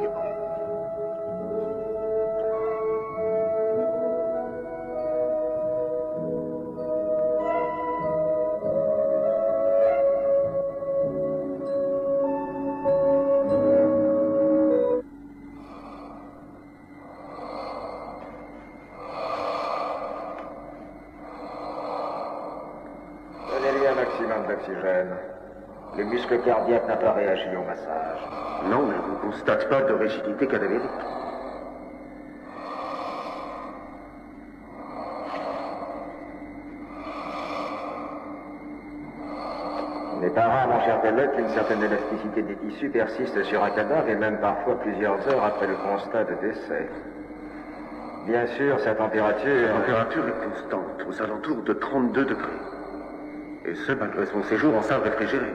Le muscle cardiaque n'a pas réagi au massage. Non, mais on ne constate pas de rigidité cadavérique. Il n'est pas rare, mon cher Belloc, qu'une certaine élasticité des tissus persiste sur un cadavre et même parfois plusieurs heures après le constat de décès. Bien sûr, sa température... La température est constante, aux alentours de 32 degrés. Et ce, malgré son séjour en salle réfrigérée.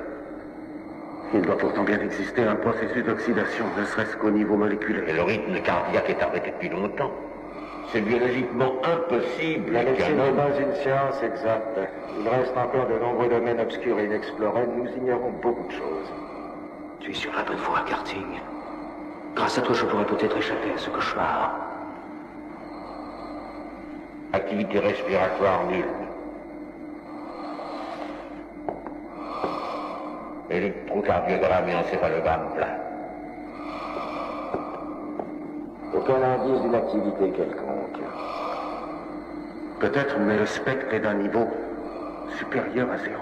Il doit pourtant bien exister un processus d'oxydation, ne serait-ce qu'au niveau moléculaire. Et le rythme cardiaque est arrêté depuis longtemps. C'est biologiquement impossible. La médecine n'est pas une science exacte. Il reste encore de nombreux domaines obscurs et inexplorés. Nous ignorons beaucoup de choses. Tu es sur la bonne voie, Karting. Grâce à toi, je pourrais peut-être échapper à ce cauchemar. Activité respiratoire nulle. Électrocardiogramme et encéphalogramme plein. Aucun indice d'une activité quelconque. Peut-être, mais le spectre est d'un niveau supérieur à 0.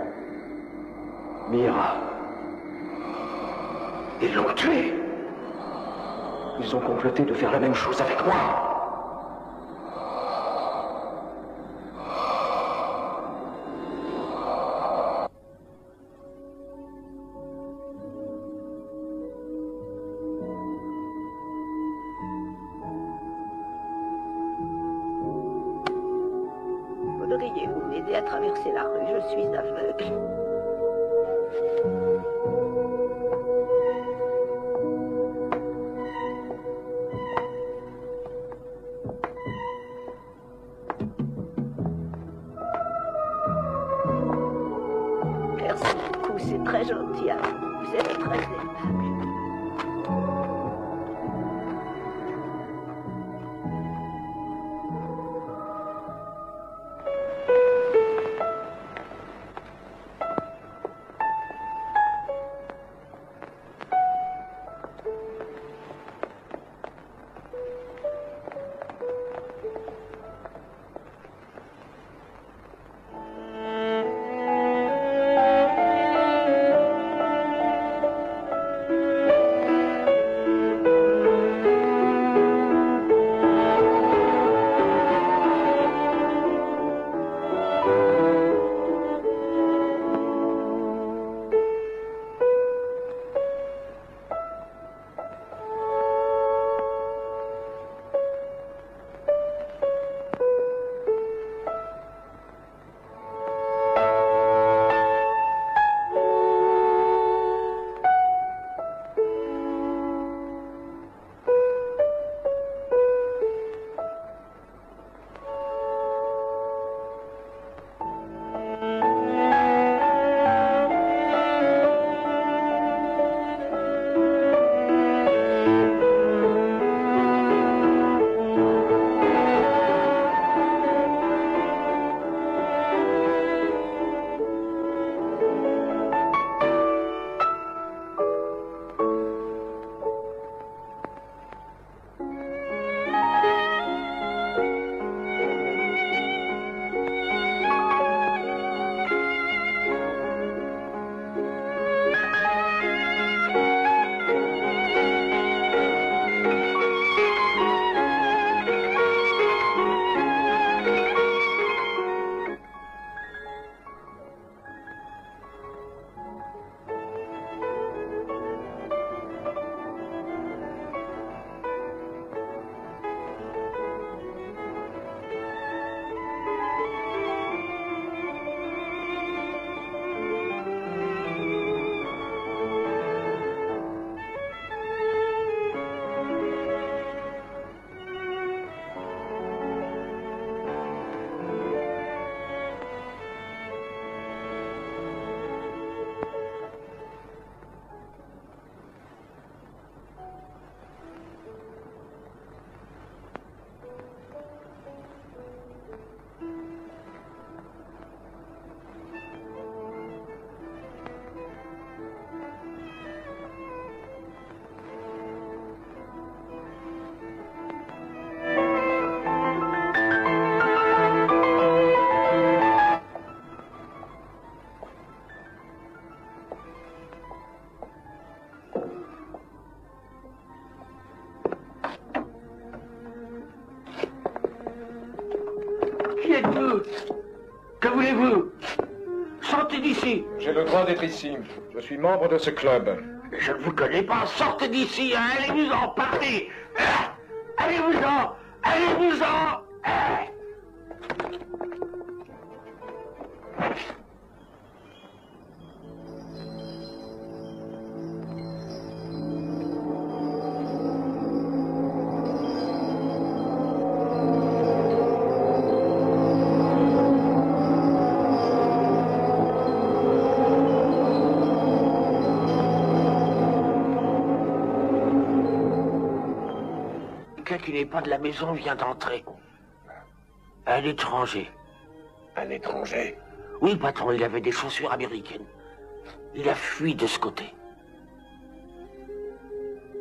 Mira. Ils l'ont tué. Ils ont comploté de faire la même chose avec moi. Voudriez-vous m'aider à traverser la rue? Je suis aveugle. Merci beaucoup, c'est très gentil à vous. Vous êtes très aimable. voulez-vous? Sortez d'ici. J'ai le droit d'être ici. Je suis membre de ce club. Je ne vous connais pas. Sortez d'ici, hein. Allez-vous-en, partez. Allez-vous-en. Allez-vous-en. Quelqu'un qui n'est pas de la maison vient d'entrer. Un étranger. Un étranger? Oui, patron, il avait des chaussures américaines. Il a fui de ce côté.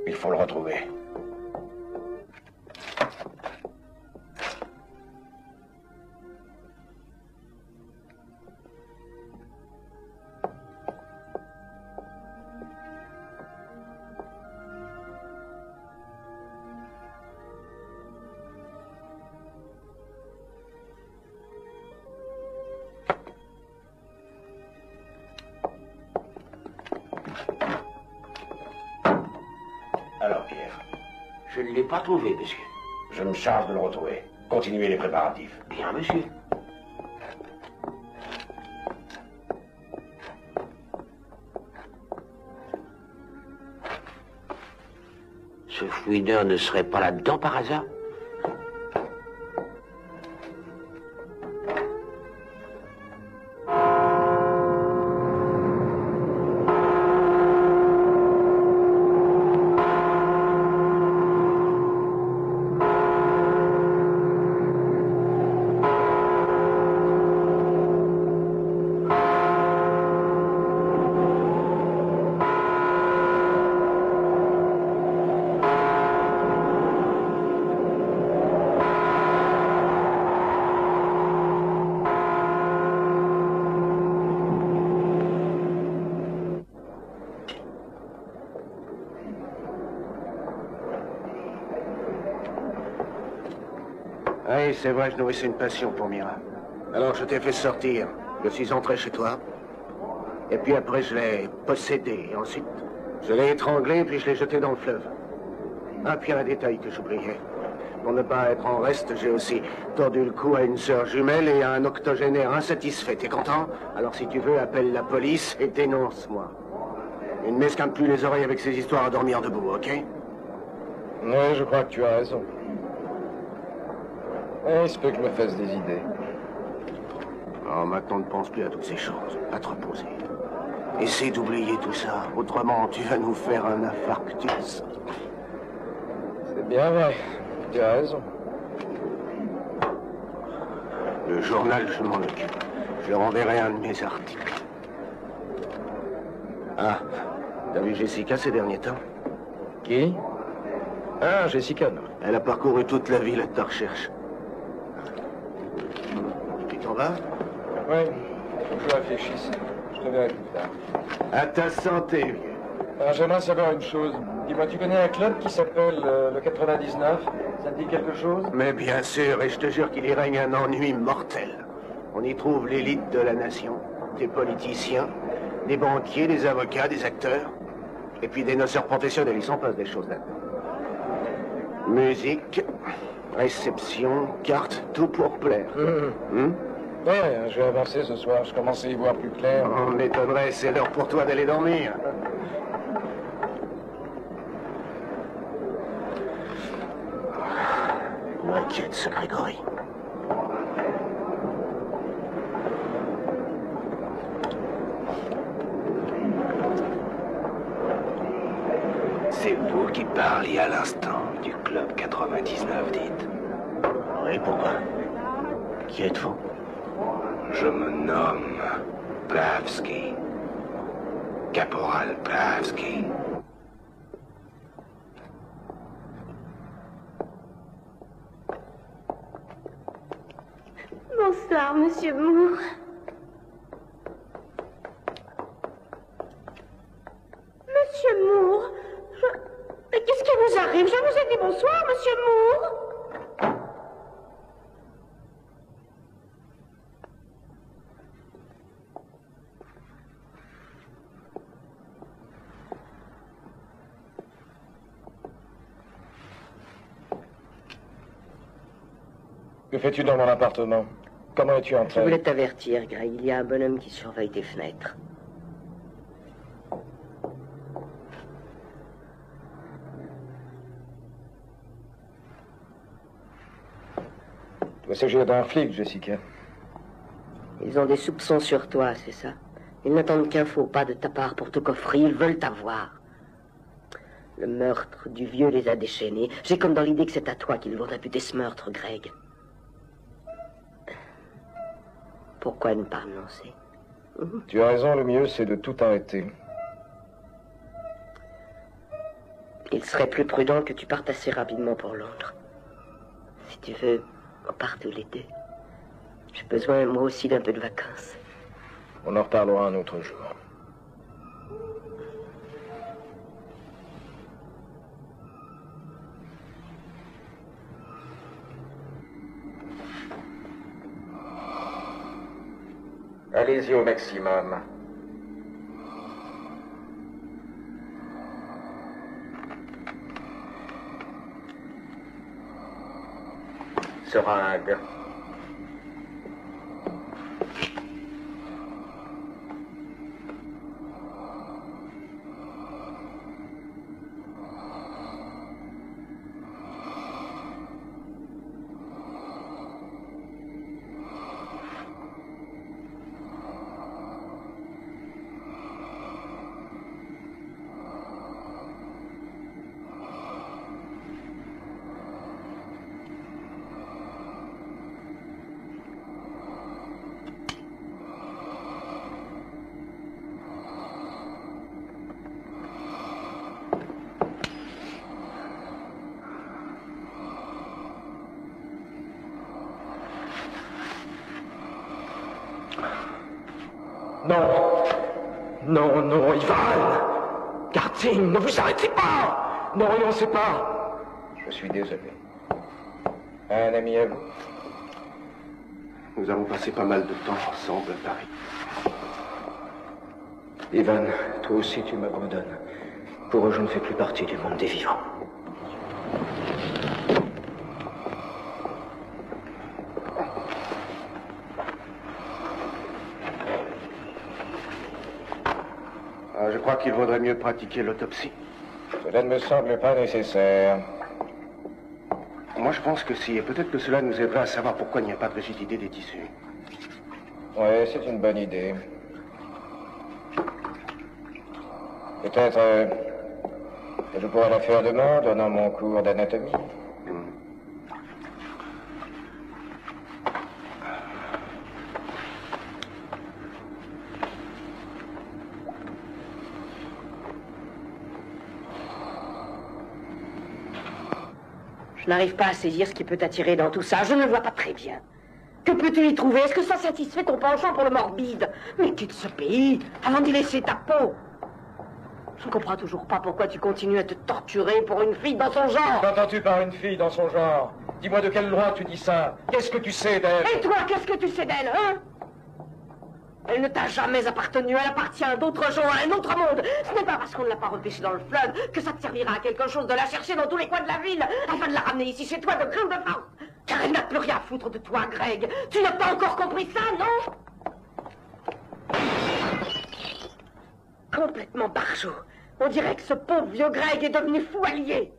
Il faut le retrouver. Alors, Pierre? Je ne l'ai pas trouvé, monsieur. Je me charge de le retrouver. Continuez les préparatifs. Bien, monsieur. Ce fouineur ne serait pas là-dedans par hasard? Oui, c'est vrai, je nourrissais une passion pour Mira. Alors je t'ai fait sortir. Je suis entré chez toi. Et puis après, je l'ai possédée. Et ensuite, je l'ai étranglée, puis je l'ai jetée dans le fleuve. Ah, puis un détail que j'oubliais. Pour ne pas être en reste, j'ai aussi tordu le cou à une sœur jumelle et à un octogénaire insatisfait. T'es content? Alors si tu veux, appelle la police et dénonce-moi. Et ne m'esquinte plus les oreilles avec ces histoires à dormir debout, ok? Oui, je crois que tu as raison. Il se peut que je me fasse des idées. Oh, maintenant, ne pense plus à toutes ces choses. À te reposer. Essaie d'oublier tout ça. Autrement, tu vas nous faire un infarctus. C'est bien vrai. Tu as raison. Le journal, je m'en occupe. Je leur enverrai un de mes articles. Ah, t'as vu Jessica ces derniers temps? Qui? Ah, Jessica, non. Elle a parcouru toute la ville à ta recherche. Tu t'en vas? Oui, faut que je réfléchisse. Je te verrai plus tard. À ta santé, vieux. Alors, j'aimerais savoir une chose. Dis-moi, tu connais un club qui s'appelle le 99? Ça te dit quelque chose? Mais bien sûr, et je te jure qu'il y règne un ennui mortel. On y trouve l'élite de la nation, des politiciens, des banquiers, des avocats, des acteurs, et puis des noceurs professionnels. Il s'en passe des choses là-dedans. Musique, réception, cartes, tout pour plaire. Ouais, je vais avancer ce soir. Je commence à y voir plus clair. On m'étonnerait, c'est l'heure pour toi d'aller dormir. M'inquiète, ce Grégory. C'est vous qui parliez à l'instant du Club 99, dites. Oui, pourquoi? Qui êtes-vous? Je me nomme Plavski. Caporal Plavski. Bonsoir, Monsieur Moore. Monsieur Moore, mais qu'est-ce qui vous arrive? Je vous ai dit bonsoir, Monsieur Moore. Que fais-tu dans mon appartement? Comment es-tu Je entré? voulais t'avertir, Greg. Il y a un bonhomme qui surveille tes fenêtres. Il s'agir d'un flic, Jessica. Ils ont des soupçons sur toi, c'est ça? Ils n'attendent qu'un faux pas de ta part pour te coffrer. Ils veulent t'avoir. Le meurtre du vieux les a déchaînés. J'ai comme dans l'idée que c'est à toi qu'ils vont imputer ce meurtre, Greg. Pourquoi ne pas annoncer? Tu as raison, le mieux, c'est de tout arrêter. Il serait plus prudent que tu partes assez rapidement pour Londres. Si tu veux, on part tous les deux. J'ai besoin, moi aussi, d'un peu de vacances. On en reparlera un autre jour. Allez-y au maximum. Seringue. Non. Non, non, Ivan. Karting, ne vous arrêtez pas. Ne renoncez pas. Je suis désolé. Un ami à vous? Nous avons passé pas mal de temps ensemble à Paris. Ivan, toi aussi tu m'abandonnes. Pour eux, je ne fais plus partie du monde des vivants. Je crois qu'il vaudrait mieux pratiquer l'autopsie. Cela ne me semble pas nécessaire. Moi, je pense que si, et peut-être que cela nous aiderait à savoir pourquoi il n'y a pas de rigidité des tissus. Oui, c'est une bonne idée. Peut-être que je pourrais la faire demain, donnant mon cours d'anatomie. Je n'arrive pas à saisir ce qui peut t'attirer dans tout ça. Je ne le vois pas très bien. Que peux-tu y trouver? Est-ce que ça satisfait ton penchant pour le morbide? Mais quitte ce pays avant d'y laisser ta peau. Je ne comprends toujours pas pourquoi tu continues à te torturer pour une fille dans son genre. Qu'entends-tu par une fille dans son genre? Dis-moi de quel droit tu dis ça? Qu'est-ce que tu sais d'elle? Et toi, qu'est-ce que tu sais d'elle, hein? Elle ne t'a jamais appartenu, elle appartient à d'autres gens, à un autre monde. Ce n'est pas parce qu'on ne l'a pas repêchée dans le fleuve que ça te servira à quelque chose de la chercher dans tous les coins de la ville, afin de la ramener ici chez toi de grande de force. Car elle n'a plus rien à foutre de toi, Greg. Tu n'as pas encore compris ça, non? Complètement barjot. On dirait que ce pauvre vieux Greg est devenu fou allié.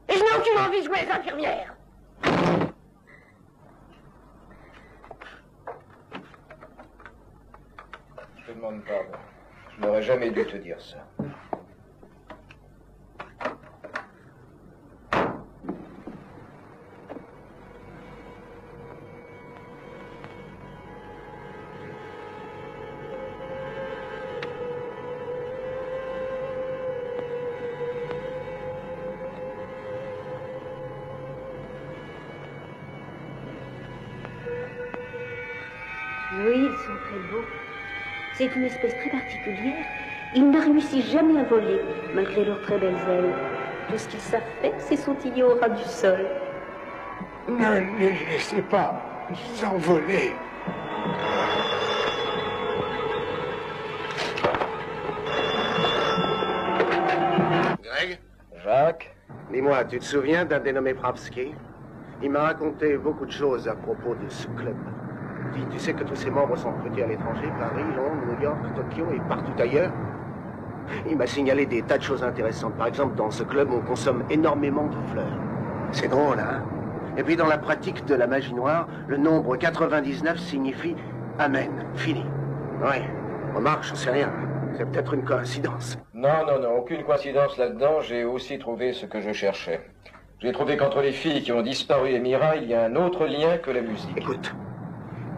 Et je n'ai aucune envie de jouer les infirmières. Je te demande pardon. Je n'aurais jamais dû te dire ça. Oui, ils sont très beaux. C'est une espèce très particulière. Ils ne réussissent jamais à voler, malgré leurs très belles ailes. Tout ce qu'ils savent faire, c'est sautiller au ras du sol. Ne les laissez pas s'envoler. Greg? Jacques? Dis-moi, tu te souviens d'un dénommé Pravsky? Il m'a raconté beaucoup de choses à propos de ce club. Tu sais que tous ses membres sont recrutés à l'étranger, Paris, Londres, New York, Tokyo et partout ailleurs. Il m'a signalé des tas de choses intéressantes. Par exemple, dans ce club, on consomme énormément de fleurs. C'est drôle, hein? Et puis dans la pratique de la magie noire, le nombre 99 signifie Amen, fini. Ouais, remarque, j'en sais rien. C'est peut-être une coïncidence. Non, non, non, aucune coïncidence là-dedans. J'ai aussi trouvé ce que je cherchais. J'ai trouvé qu'entre les filles qui ont disparu et Mira, il y a un autre lien que la musique. Écoute,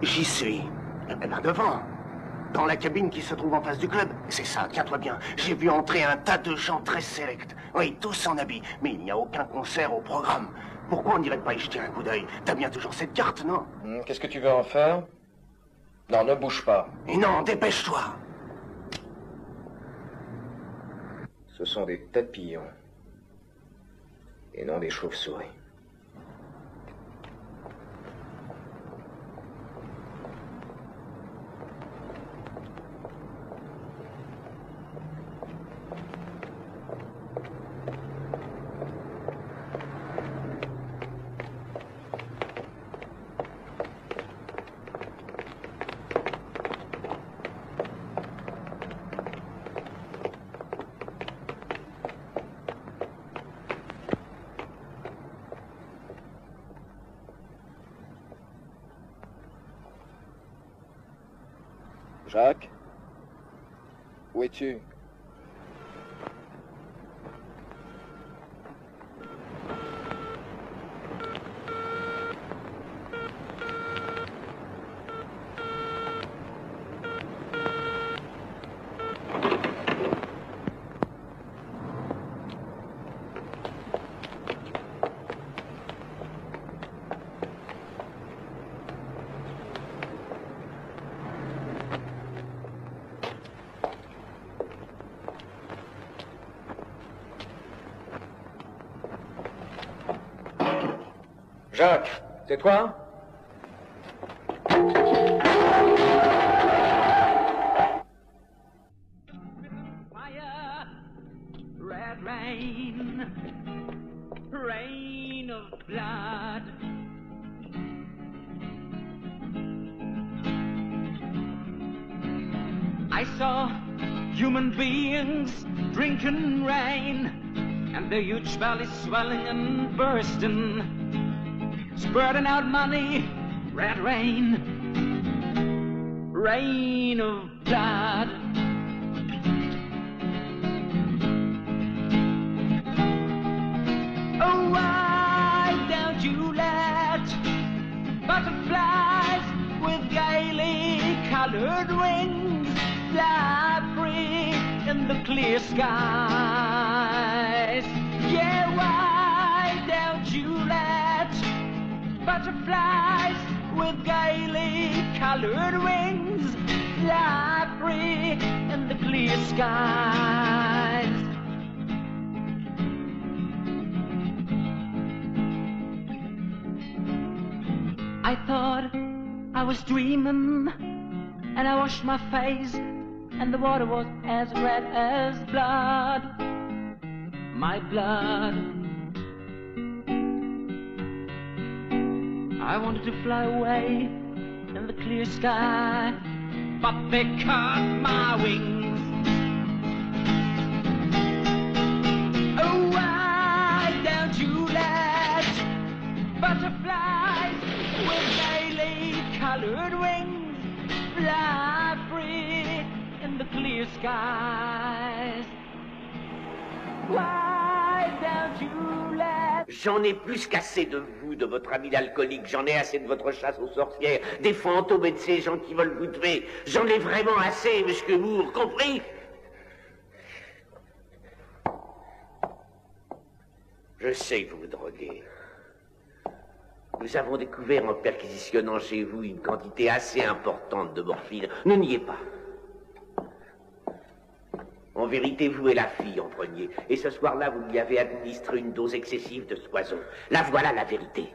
j'y suis. Là devant. Dans la cabine qui se trouve en face du club. C'est ça, tiens-toi bien. J'ai vu entrer un tas de gens très sélects. Oui, tous en habit. Mais il n'y a aucun concert au programme. Pourquoi on n'irait pas y jeter un coup d'œil? T'as bien toujours cette carte, non? Qu'est-ce que tu veux en faire? Non, ne bouge pas. Et non, dépêche-toi. Ce sont des papillons. Et non des chauves-souris. Jacques? Où es-tu? Jacques, c'est toi? Red rain, rain of blood. I saw human beings drinking rain, and the huge valley swelling and bursting, spurting out money, red rain, rain of blood. Oh, why don't you let butterflies with gaily colored wings fly free in the clear skies? Yeah, why don't you let butterflies with gaily colored wings fly free in the clear skies? I thought I was dreaming, and I washed my face, and the water was as red as blood, my blood. I wanted to fly away in the clear sky, but they cut my wings. Oh, why don't you let butterflies with gaily colored wings fly free in the clear skies? Why don't you let... J'en ai plus qu'assez de vous, de votre ami l'alcoolique. J'en ai assez de votre chasse aux sorcières, des fantômes et de ces gens qui veulent vous tuer. J'en ai vraiment assez, monsieur Moore, compris? Je sais que vous vous droguez. Nous avons découvert en perquisitionnant chez vous une quantité assez importante de morphine. Ne niez pas. En vérité, vous et la fille en preniez. Et ce soir-là, vous lui avez administré une dose excessive de ce poison. Là, voilà la vérité.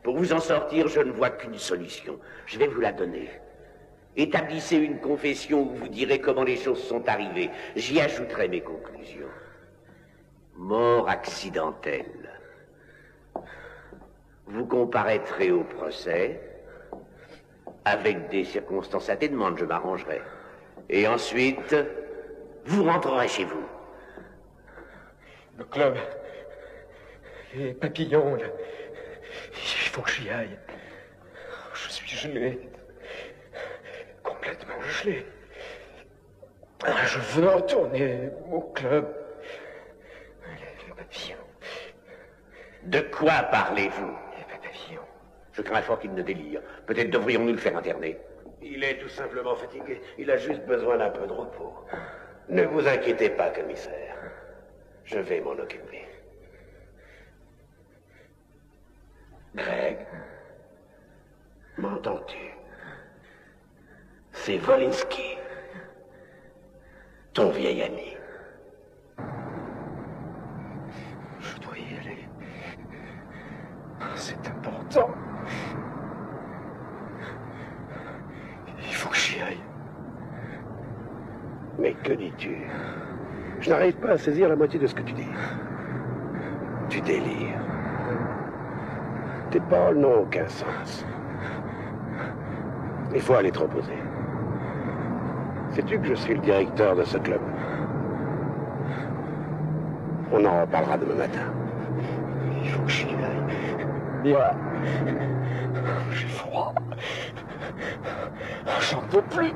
Pour vous en sortir, je ne vois qu'une solution. Je vais vous la donner. Établissez une confession où vous direz comment les choses sont arrivées. J'y ajouterai mes conclusions. Mort accidentelle. vous comparaîtrez au procès. Avec des circonstances atténuantes, je m'arrangerai. Et ensuite, vous rentrerez chez vous. Le club, les papillons, il faut que j'y aille. Je suis gelé, complètement gelé. Je veux retourner au club. Les papillons. De quoi parlez-vous? Les papillons. Je crains fort qu'il ne délire. Peut-être devrions-nous le faire interner. Il est tout simplement fatigué. Il a juste besoin d'un peu de repos. Ne vous inquiétez pas, commissaire. Je vais m'en occuper. Greg, m'entends-tu? C'est Wolinski, ton vieil ami. Je dois y aller. C'est important. Il faut que j'y aille. Mais que dis-tu? Je n'arrive pas à saisir la moitié de ce que tu dis. Tu délires. Tes paroles n'ont aucun sens. Il faut aller te reposer. Sais-tu que je suis le directeur de ce club? On en reparlera demain matin. Il faut que j'y aille. Bien. J'ai froid. J'en peux plus.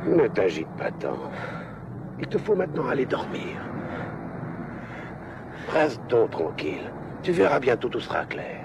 Ne t'agite pas tant. Il te faut maintenant aller dormir. Reste-toi tranquille. Tu verras bientôt, tout sera clair.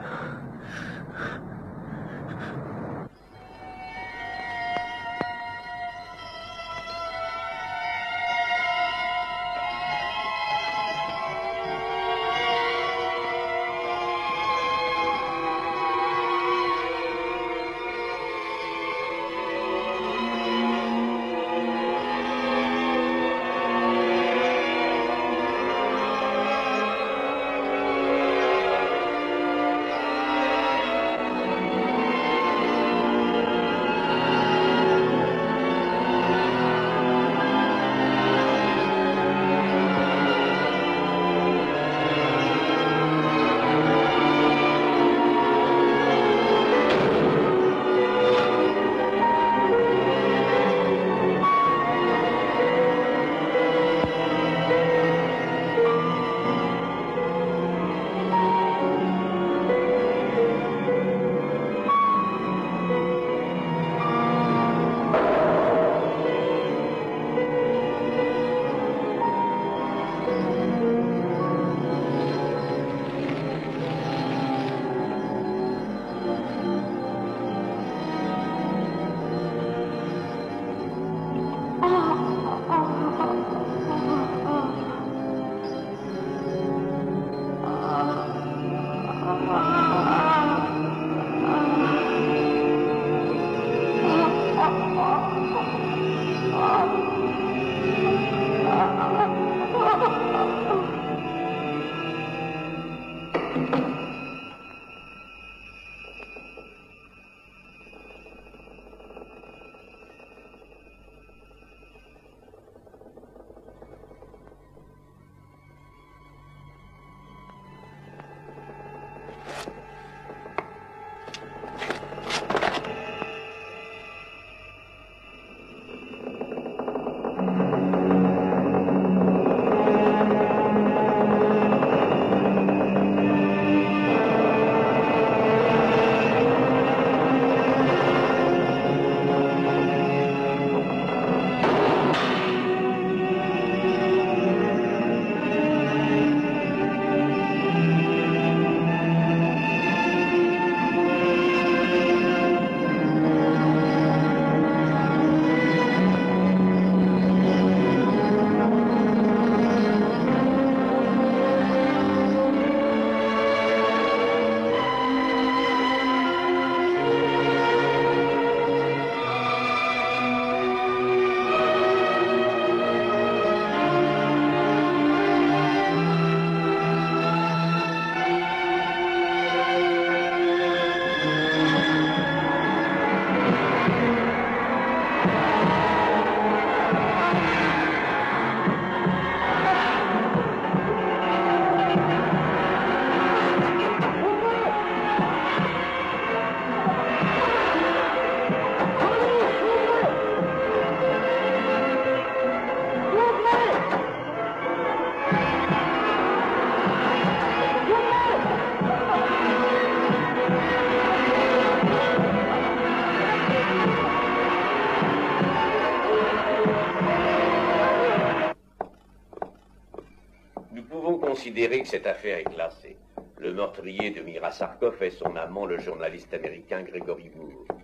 considérer que cette affaire est classée. Le meurtrier de Mira Sarkov est son amant, le journaliste américain Gregory Moore.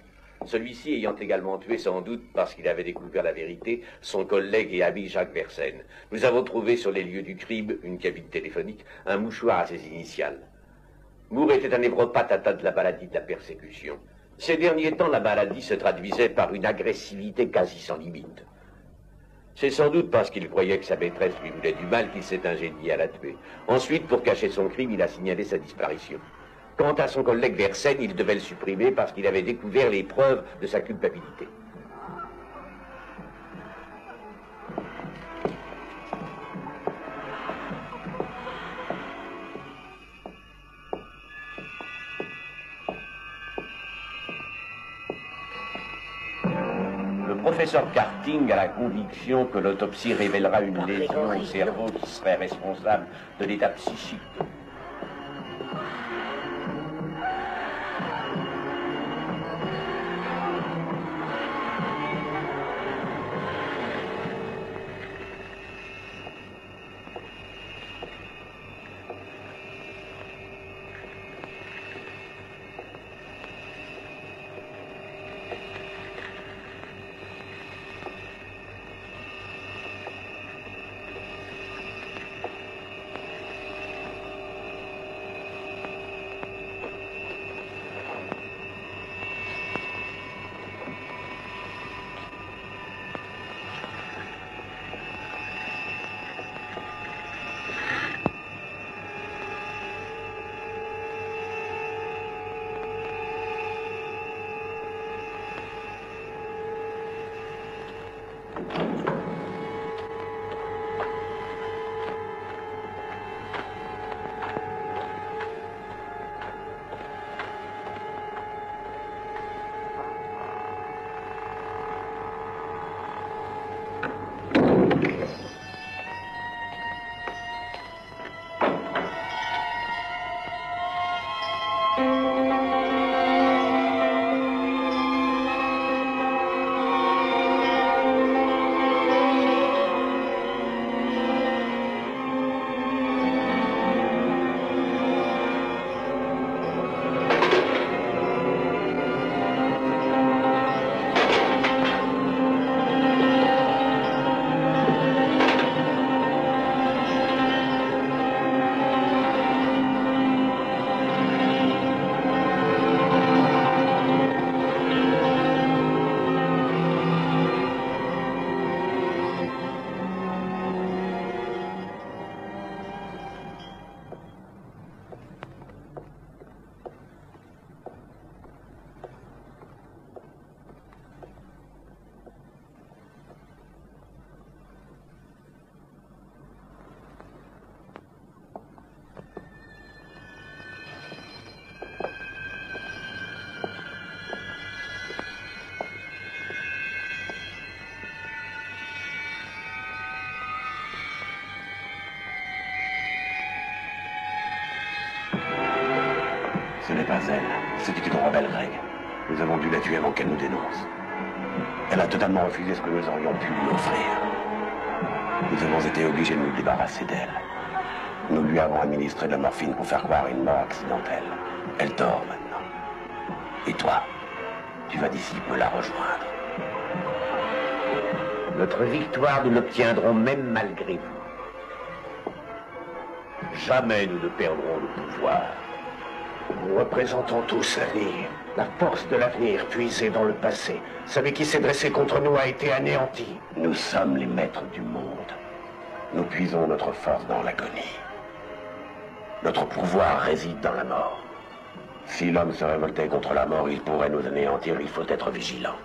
Celui-ci ayant également tué, sans doute parce qu'il avait découvert la vérité, son collègue et ami Jacques Versen. Nous avons trouvé sur les lieux du crime, une cabine téléphonique, un mouchoir à ses initiales. Moore était un névropathe atteint de la maladie de la persécution. Ces derniers temps, la maladie se traduisait par une agressivité quasi sans limite. C'est sans doute parce qu'il croyait que sa maîtresse lui voulait du mal qu'il s'est ingénié à la tuer. Ensuite, pour cacher son crime, il a signalé sa disparition. Quant à son collègue Versen, il devait le supprimer parce qu'il avait découvert les preuves de sa culpabilité. Le professeur Karting a la conviction que l'autopsie révélera une lésion au cerveau qui serait responsable de l'état psychique de Ce n'est pas elle, c'était une rebelle grecque. Nous avons dû la tuer avant qu'elle nous dénonce. Elle a totalement refusé ce que nous aurions pu lui offrir. Nous avons été obligés de nous débarrasser d'elle. Nous lui avons administré de la morphine pour faire croire une mort accidentelle. Elle dort maintenant. Et toi, tu vas d'ici peu la rejoindre. Notre victoire, nous l'obtiendrons même malgré vous. Jamais nous ne perdrons le pouvoir. Nous représentons tous l'avenir, la force de l'avenir puisée dans le passé. Celui qui s'est dressé contre nous a été anéanti. Nous sommes les maîtres du monde. Nous puisons notre force dans l'agonie. Notre pouvoir réside dans la mort. Si l'homme se révoltait contre la mort, il pourrait nous anéantir. Il faut être vigilant.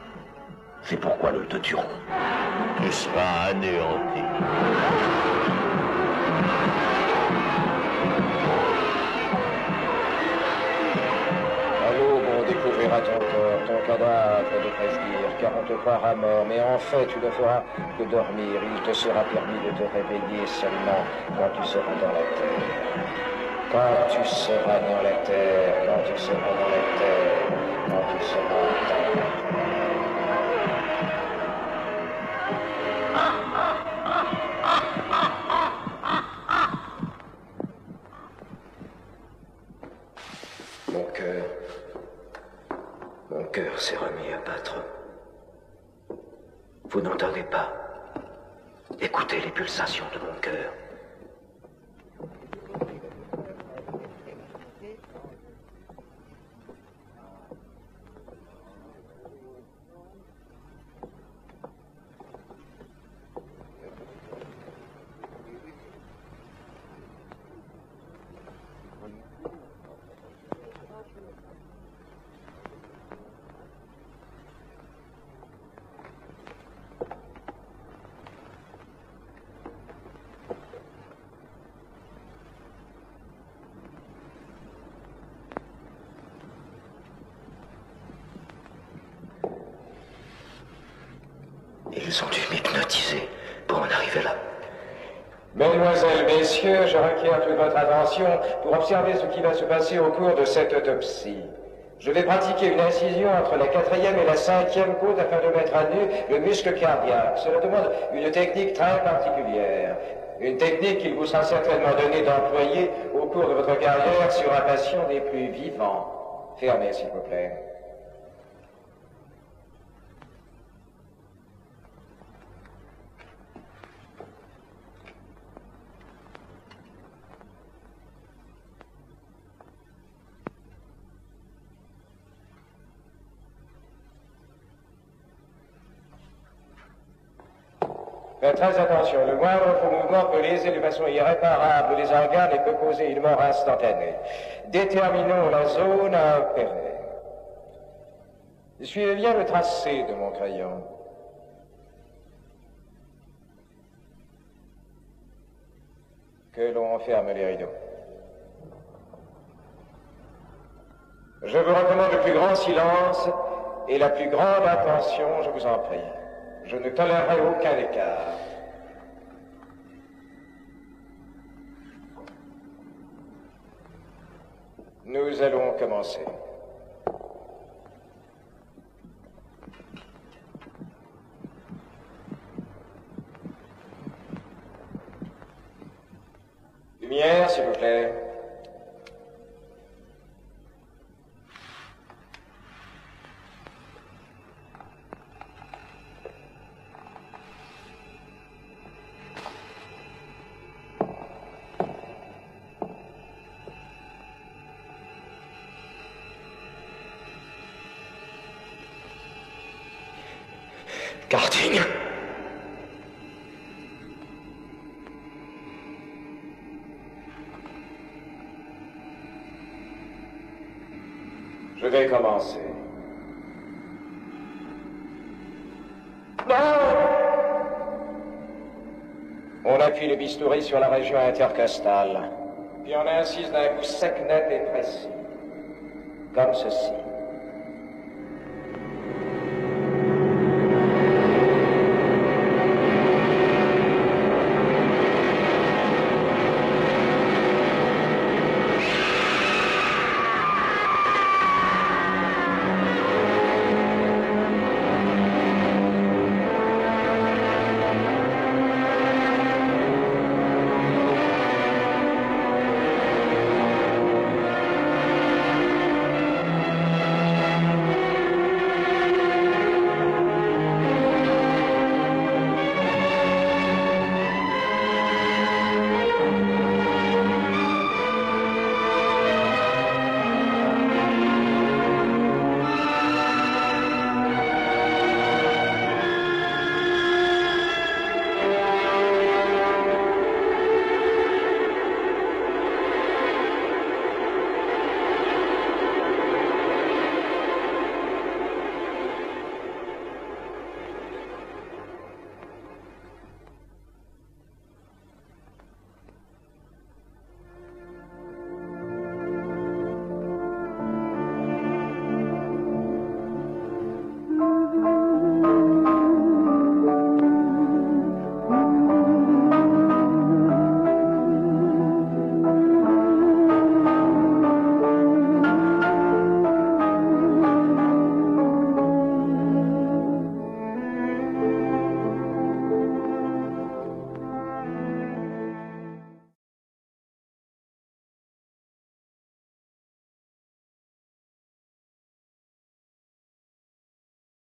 C'est pourquoi nous te tuerons. Tu seras anéanti. On découvrira ton corps, ton cadavre, devrais-je dire, car on te croira mort, mais en fait, tu ne feras que dormir. Il te sera permis de te réveiller seulement quand tu seras dans la terre. Quand tu seras dans la terre, quand tu seras dans la terre, quand tu seras dans la terre. écouter les pulsations de mon cœur. Ils ont dû m'hypnotiser pour en arriver là. Mesdemoiselles, messieurs, je requiers toute votre attention pour observer ce qui va se passer au cours de cette autopsie. Je vais pratiquer une incision entre la 4e et la 5e côte afin de mettre à nu le muscle cardiaque. Cela demande une technique très particulière. Une technique qu'il vous sera certainement donné d'employer au cours de votre carrière sur un patient des plus vivants. Fermez, s'il vous plaît. Faites très attention, le moindre faux mouvement peut léser de façon irréparable les organes et peut causer une mort instantanée. Déterminons la zone à opérer. Suivez bien le tracé de mon crayon. Que l'on ferme les rideaux. Je vous recommande le plus grand silence et la plus grande attention, je vous en prie. Je ne tolérerai aucun écart. Nous allons commencer. Lumière, s'il vous plaît. Karting. Je vais commencer. Non! On appuie le bistouri sur la région intercostale, puis on incise d'un coup sec, net et précis, comme ceci.